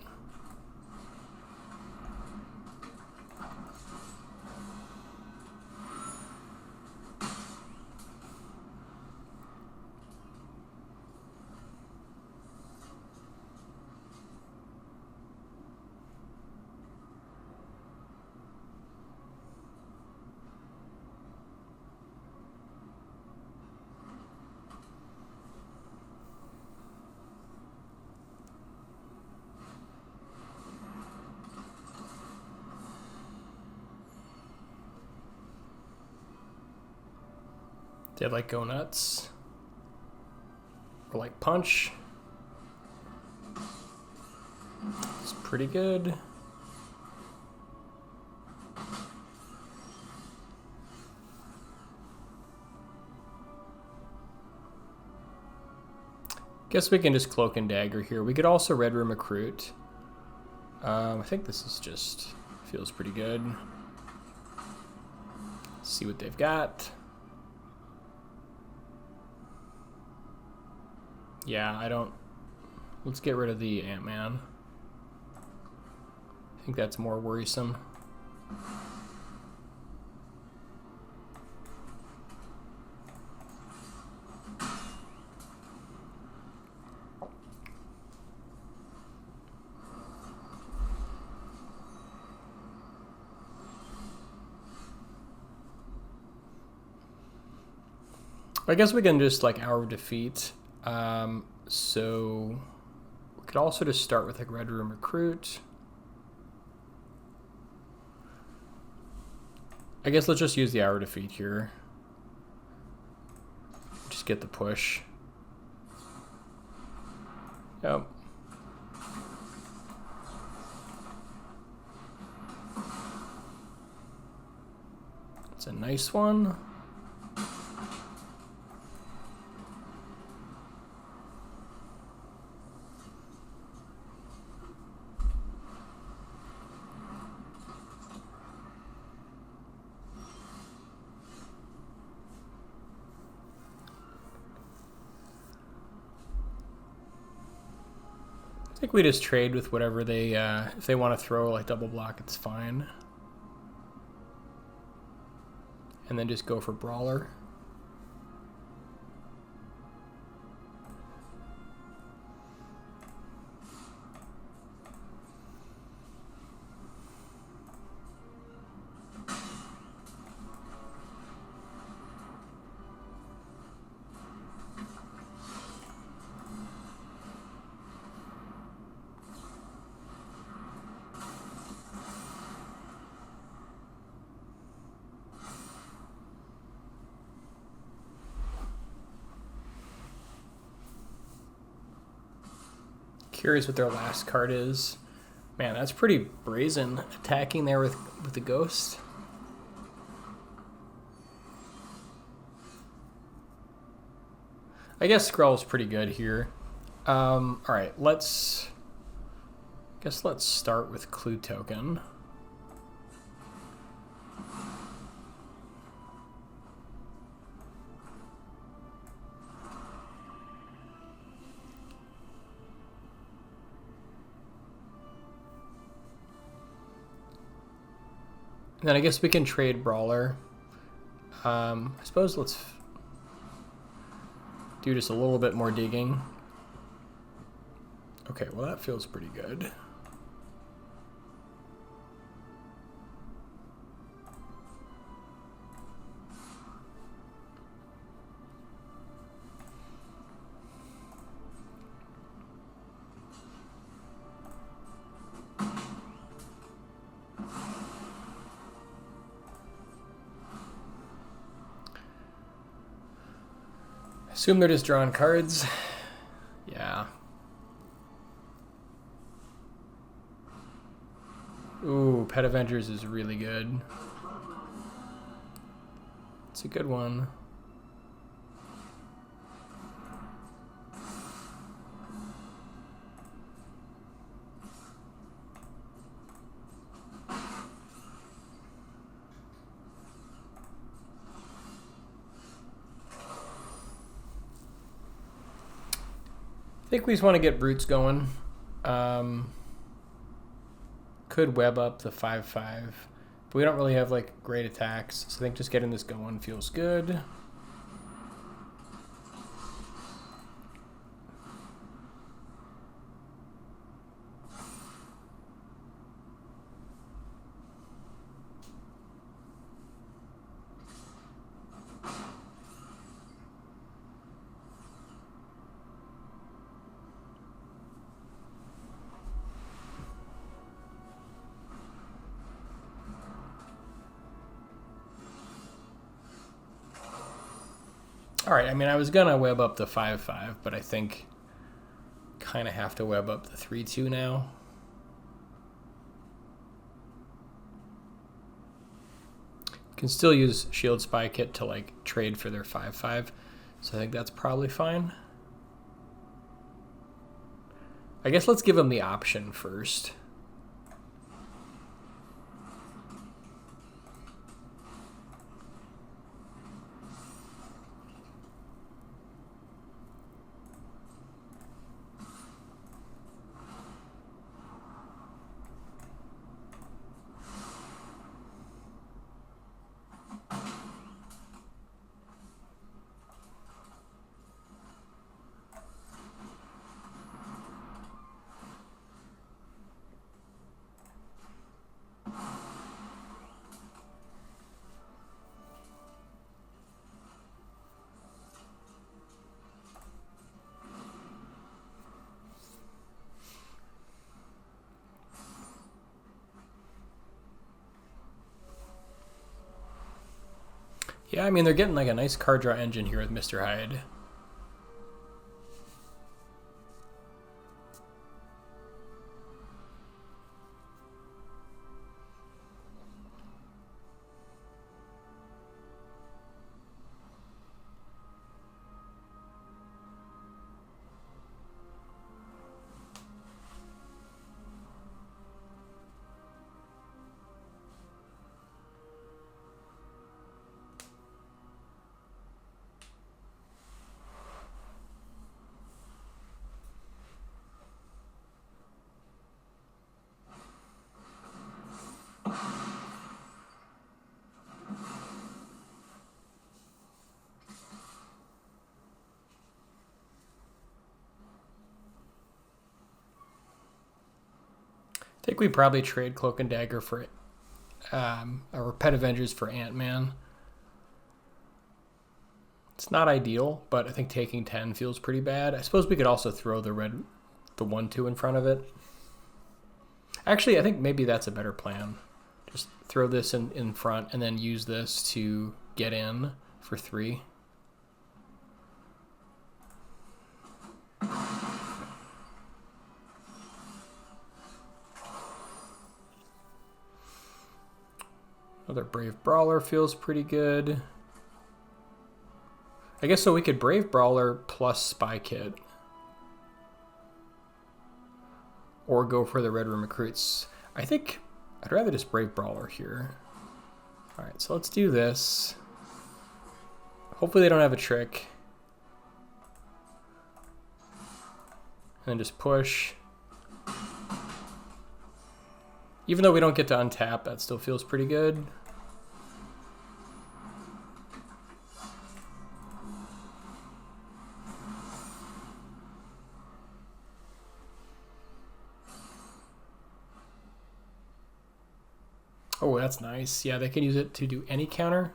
They have like Go Nuts or like Punch. It's pretty good. Guess we can just Cloak and Dagger here. We could also Red Room Recruit. I think this is just feels pretty good. Let's see what they've got. Yeah, I don't... Let's get rid of the Ant-Man. I think that's more worrisome. I guess we can just like Hour of Defeat. So we could also just start with like Red Room Recruit. I guess let's just use the Hour of Defeat here. Just get the push. Yep. It's a nice one. I think we just trade with whatever they, if they want to throw like double block, it's fine. And then just go for Brawler. Curious what their last card is. Man, that's pretty brazen, attacking there with the ghost. I guess Skrull's pretty good here. All right, let's start with Clue Token. And then I guess we can trade Brawler. I suppose let's do just a little bit more digging. Okay, well that feels pretty good. Assume they're just drawing cards. Yeah. Ooh, Pet Avengers is really good. It's a good one. I think we just want to get Brutes going. Could web up the 5/5, but we don't really have like great attacks, so I think just getting this going feels good. All right, I mean, I was gonna web up the 5/5, but I think kind of have to web up the 3/2 now. Can still use Shield Spy Kit to like trade for their 5/5, so I think that's probably fine. I guess let's give them the option first. Yeah, I mean, they're getting like a nice card draw engine here with Mr. Hyde. I think we probably trade Cloak and Dagger for our Pet Avengers for Ant-Man. It's not ideal, but I think taking 10 feels pretty bad. I suppose we could also throw the 1/2 in front of it. Actually, I think maybe that's a better plan. Just throw this in front and then use this to get in for 3. Another Brave Brawler feels pretty good. I guess so we could Brave Brawler plus Spy Kit. Or go for the Red Room Recruits. I think I'd rather just Brave Brawler here. Alright, so let's do this. Hopefully they don't have a trick. And then just push. Even though we don't get to untap, that still feels pretty good. Oh, that's nice. Yeah, they can use it to do any counter.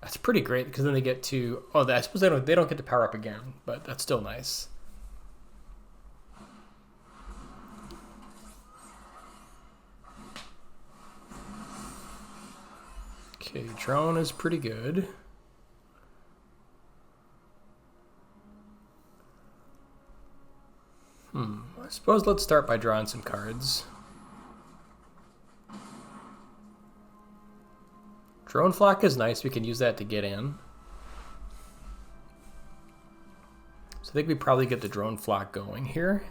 That's pretty great because then they get to... Oh, I suppose they don't get to power up again, but that's still nice. Okay, drone is pretty good. I suppose let's start by drawing some cards. Drone Flock is nice. We can use that to get in. So I think we probably get the Drone Flock going here.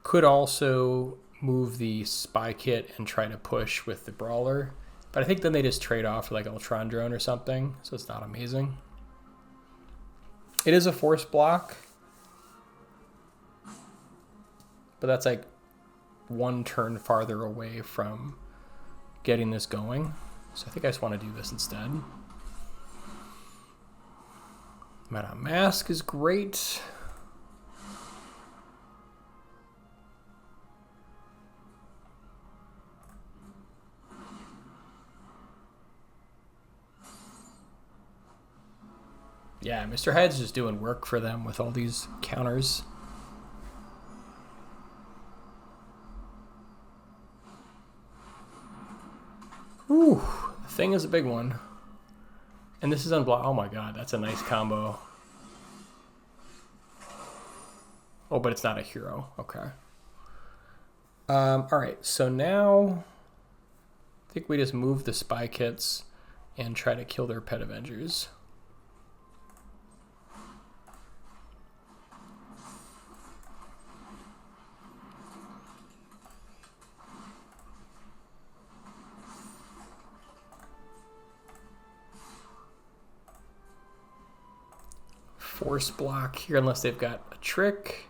Could also move the Spy Kit and try to push with the Brawler. But I think then they just trade off for like Ultron Drone or something. So it's not amazing. It is a force block. But that's like 1 turn farther away from getting this going. So I think I just want to do this instead. Madame Masque is great. Yeah, Mr. Hyde's just doing work for them with all these counters. Ooh, the thing is a big one. And this is unblocked. Oh my god, that's a nice combo. Oh, but it's not a hero. Okay. Alright, so now I think we just move the Spy Kits and try to kill their Pet Avengers. Force block here unless they've got a trick.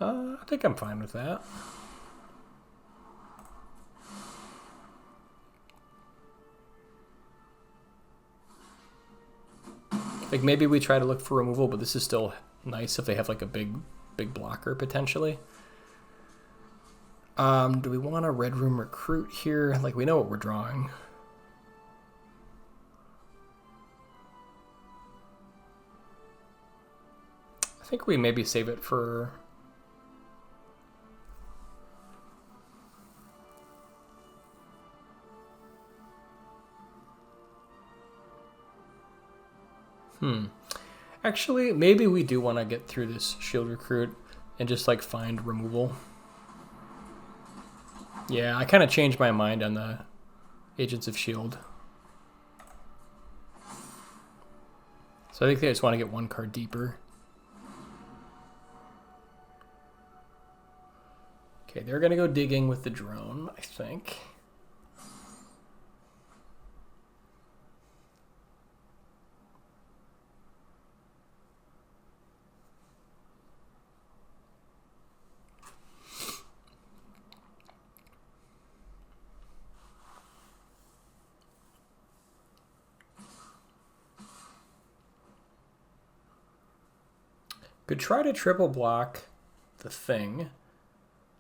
I think I'm fine with that. Like maybe we try to look for removal, but this is still nice if they have like a big blocker potentially. Do we want a Red Room Recruit here? Like we know what we're drawing. I think we maybe save it for... Actually, maybe we do want to get through this shield recruit and just like find removal. Yeah, I kind of changed my mind on the Agents of S.H.I.E.L.D. So I think they just want to get 1 card deeper. Okay, they're going to go digging with the drone, I think. Could try to triple block the thing.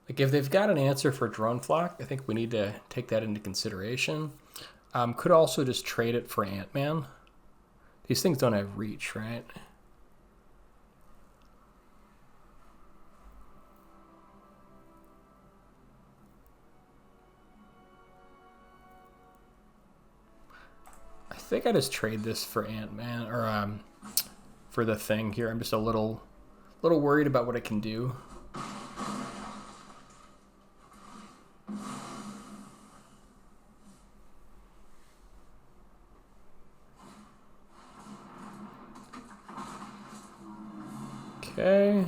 Like if they've got an answer for Drone Flock, I think we need to take that into consideration. Could also just trade it for Ant-Man. These things don't have reach, right? I think I just trade this for Ant-Man, or for the thing here. I'm just a little worried about what it can do. Okay,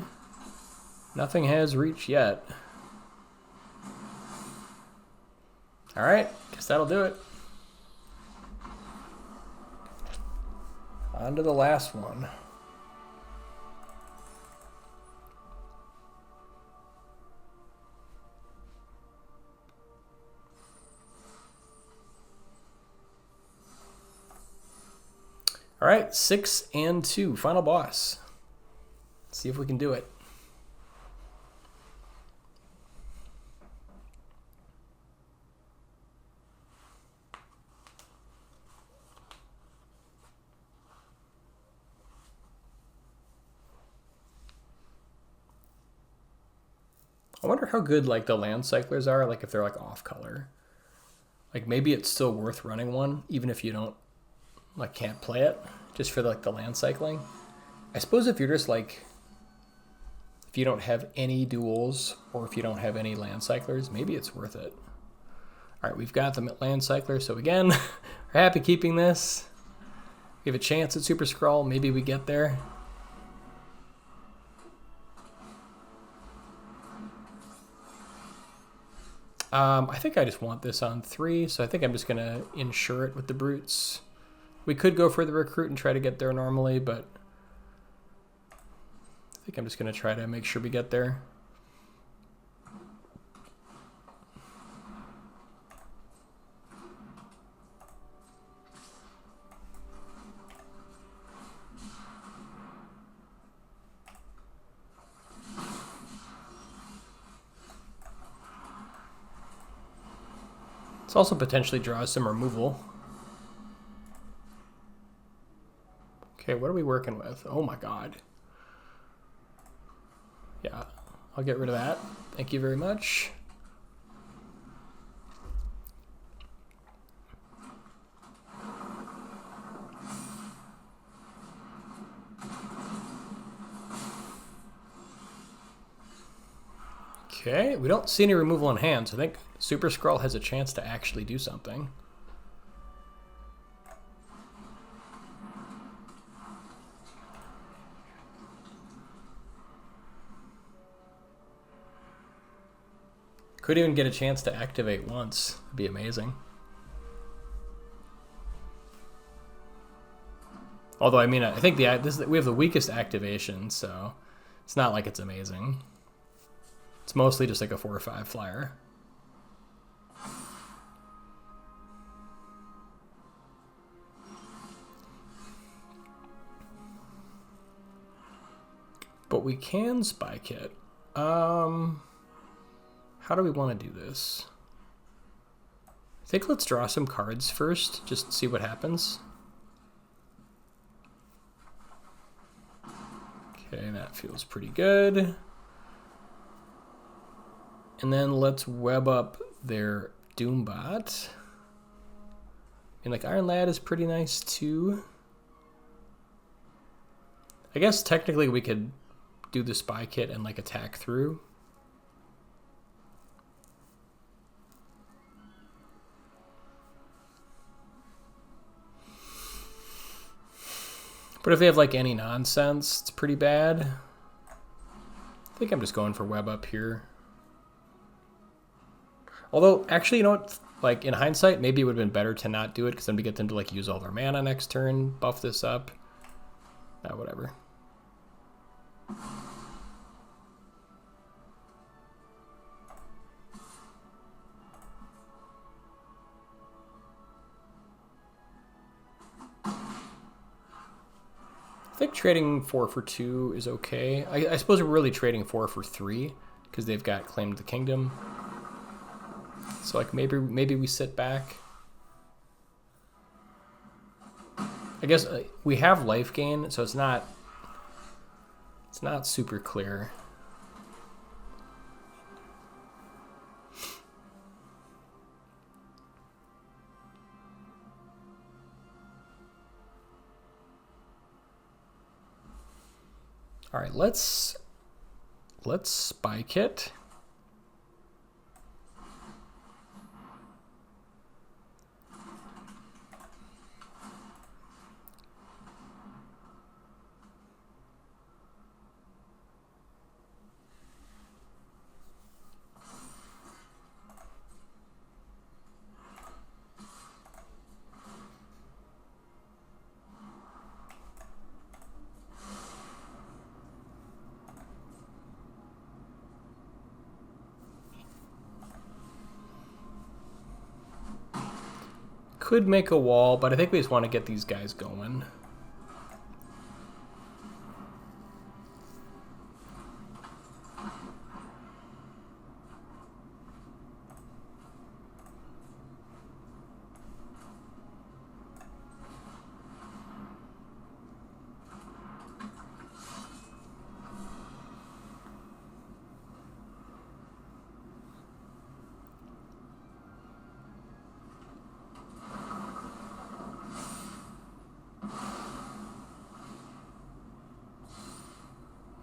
nothing has reached yet. All right, guess that'll do it. On to the last one. All right, 6 and 2, final boss. Let's see if we can do it. I wonder how good like the land cyclers are, like if they're like off color. Like maybe it's still worth running one, even if you don't like can't play it, just for like the land cycling. I suppose if you're just like, if you don't have any duels or if you don't have any land cyclers, maybe it's worth it. All right, we've got the land cycler, so again, we're happy keeping this. We have a chance at Super-Skrull, maybe we get there. I think I just want this on 3, so I think I'm just gonna insure it with the Brutes. We could go for the recruit and try to get there normally, but I think I'm just gonna try to make sure we get there. This also potentially draws some removal. Okay, what are we working with? Oh my god. Yeah, I'll get rid of that. Thank you very much. Okay, we don't see any removal in hand, so I think Super-Skrull has a chance to actually do something. Could even get a chance to activate once. It'd be amazing. Although, I mean, I think we have the weakest activation, so it's not like it's amazing. It's mostly just like a 4 or 5 flyer. But we can spike it. How do we want to do this? I think let's draw some cards first, just see what happens. Okay, that feels pretty good. And then let's web up their Doombot. And like Iron Lad is pretty nice too. I guess technically we could do the spy kit and like attack through. But if they have like any nonsense, it's pretty bad. I think I'm just going for web up here. Although, actually, you know what? Like, in hindsight, maybe it would have been better to not do it, because then we get them to, like, use all their mana next turn, buff this up. Whatever. I think trading 4 for 2 is okay. I suppose we're really trading 4 for 3 because they've got Claim to the Kingdom. So like maybe we sit back. I guess we have life gain, so it's not super clear. All right, let's spike it. Could make a wall, but I think we just want to get these guys going.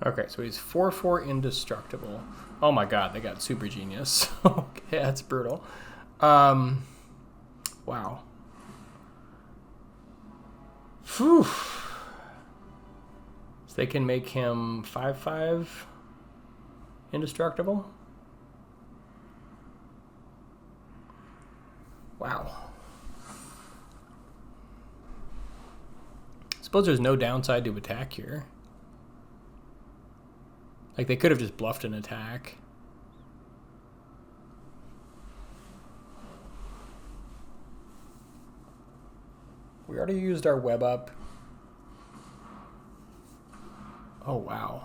Okay, so he's 4/4 indestructible. Oh my god, they got super genius. Okay, that's brutal. Wow. Phew. So they can make him 5/5 indestructible? Wow. I suppose there's no downside to attack here. Like, they could have just bluffed an attack. We already used our web up. Oh, wow.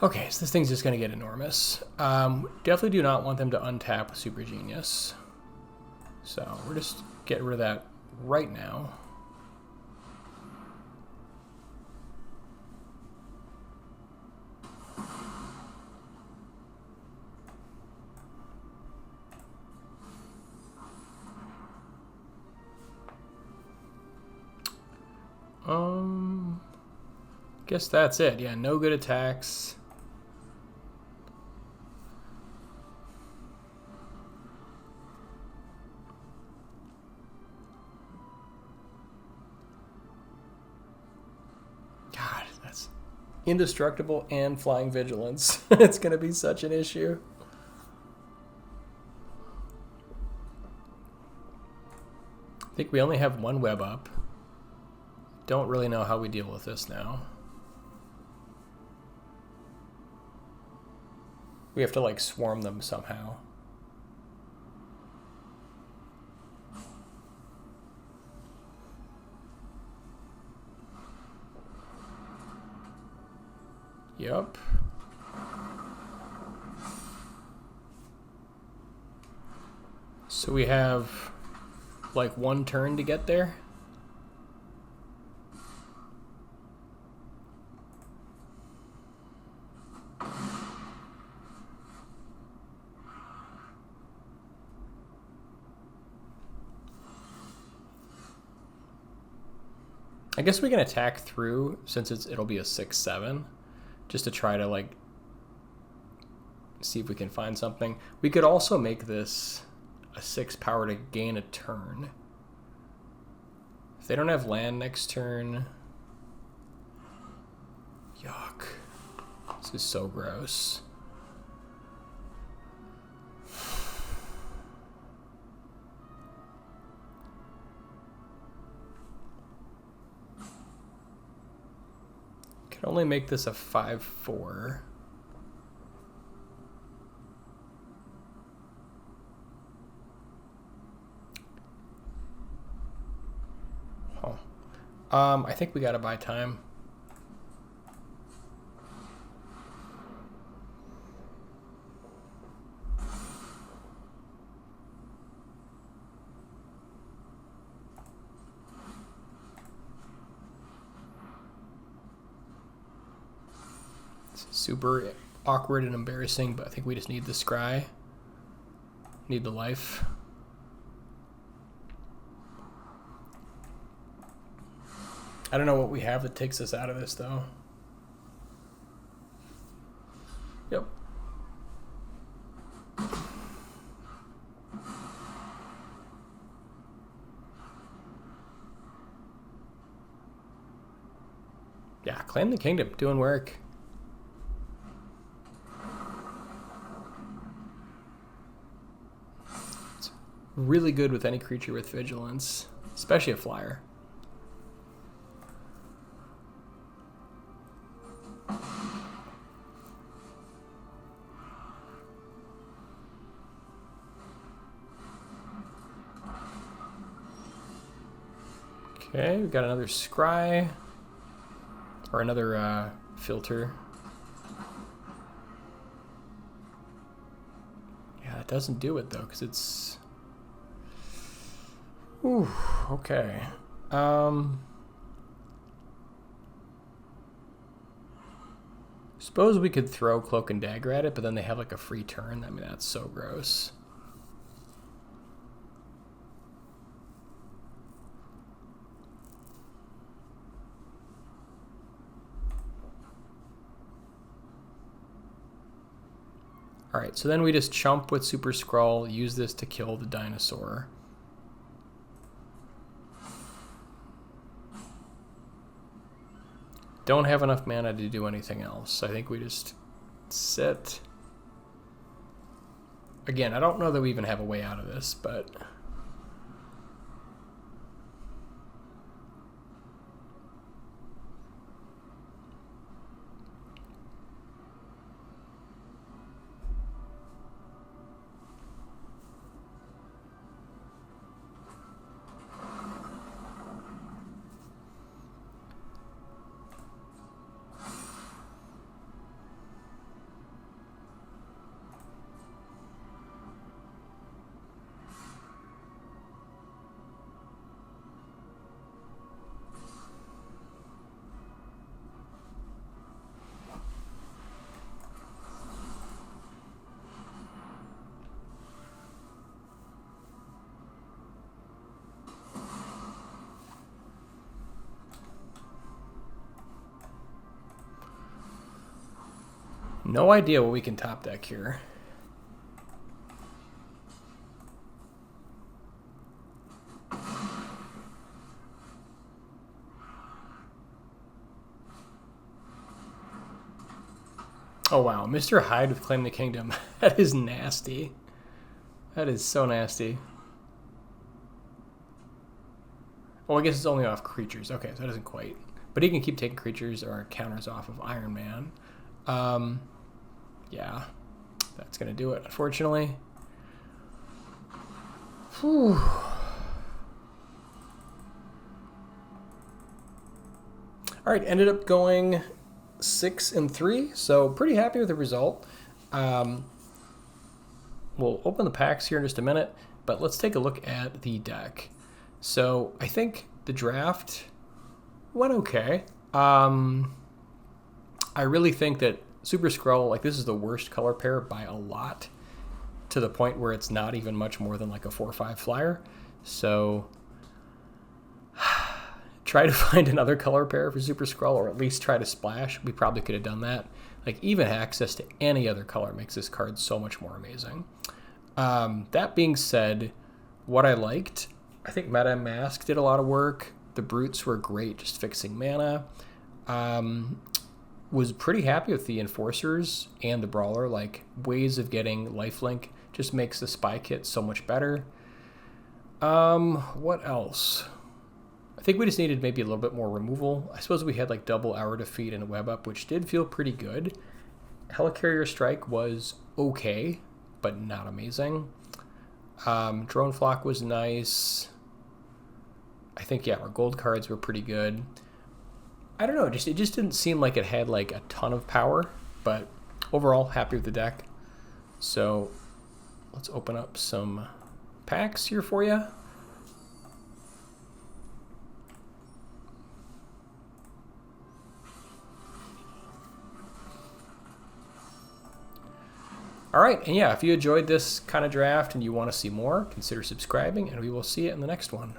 Okay, so this thing's just going to get enormous. Definitely do not want them to untap Super Genius. So we're just getting rid of that right now. Guess that's it. Yeah, no good attacks. God, that's indestructible and flying vigilance. It's going to be such an issue. I think we only have one web up. Don't really know how we deal with this now. We have to like swarm them somehow. Yep. So we have like one turn to get there. I guess we can attack through since it'll be a 6/7, just to try to like see if we can find something. We could also make this a 6 power to gain a turn. If they don't have land next turn, yuck. This is so gross. Can only make this a 5/4. Huh. I think we gotta buy time. Super awkward and embarrassing, but I think we just need the scry. Need the life. I don't know what we have that takes us out of this, though. Yep. Yeah, Claim the Kingdom, doing work. It's really good with any creature with vigilance, especially a flyer. Okay, we've got another scry, or another filter. Yeah, it doesn't do it though, because it's... Ooh, okay. Suppose we could throw Cloak and Dagger at it, but then they have like a free turn. I mean, that's so gross. Alright, so then we just chump with Super-Skrull, use this to kill the dinosaur. Don't have enough mana to do anything else. I think we just sit. Again, I don't know that we even have a way out of this, but... No idea what we can top deck here. Oh wow, Mr. Hyde with Claim the Kingdom. That is nasty. That is so nasty. Well, I guess it's only off creatures. Okay, so that doesn't quite. But he can keep taking creatures or counters off of Iron Man. Yeah, that's going to do it, unfortunately. Whew. All right, ended up going 6-3, so pretty happy with the result. We'll open the packs here in just a minute, but let's take a look at the deck. So I think the draft went okay. I really think that Super-Skrull, like, this is the worst color pair by a lot, to the point where it's not even much more than like a 4/5 flyer. So try to find another color pair for Super-Skrull, or at least try to splash. We probably could have done that. Like, even access to any other color makes this card so much more amazing. That being said, what I liked, I think Madame Masque did a lot of work. The Brutes were great, just fixing mana. Was pretty happy with the Enforcers and the Brawler. Like, ways of getting lifelink just makes the Spy Kit so much better. What else? I think we just needed maybe a little bit more removal. I suppose we had like double Hour Defeat and Web Up, which did feel pretty good. Helicarrier Strike was okay, but not amazing. Drone Flock was nice. I think, yeah, our gold cards were pretty good. I don't know, it just didn't seem like it had like a ton of power, but overall happy with the deck. So let's open up some packs here for you. All right, and yeah, if you enjoyed this kind of draft and you want to see more, consider subscribing, and we will see you in the next one.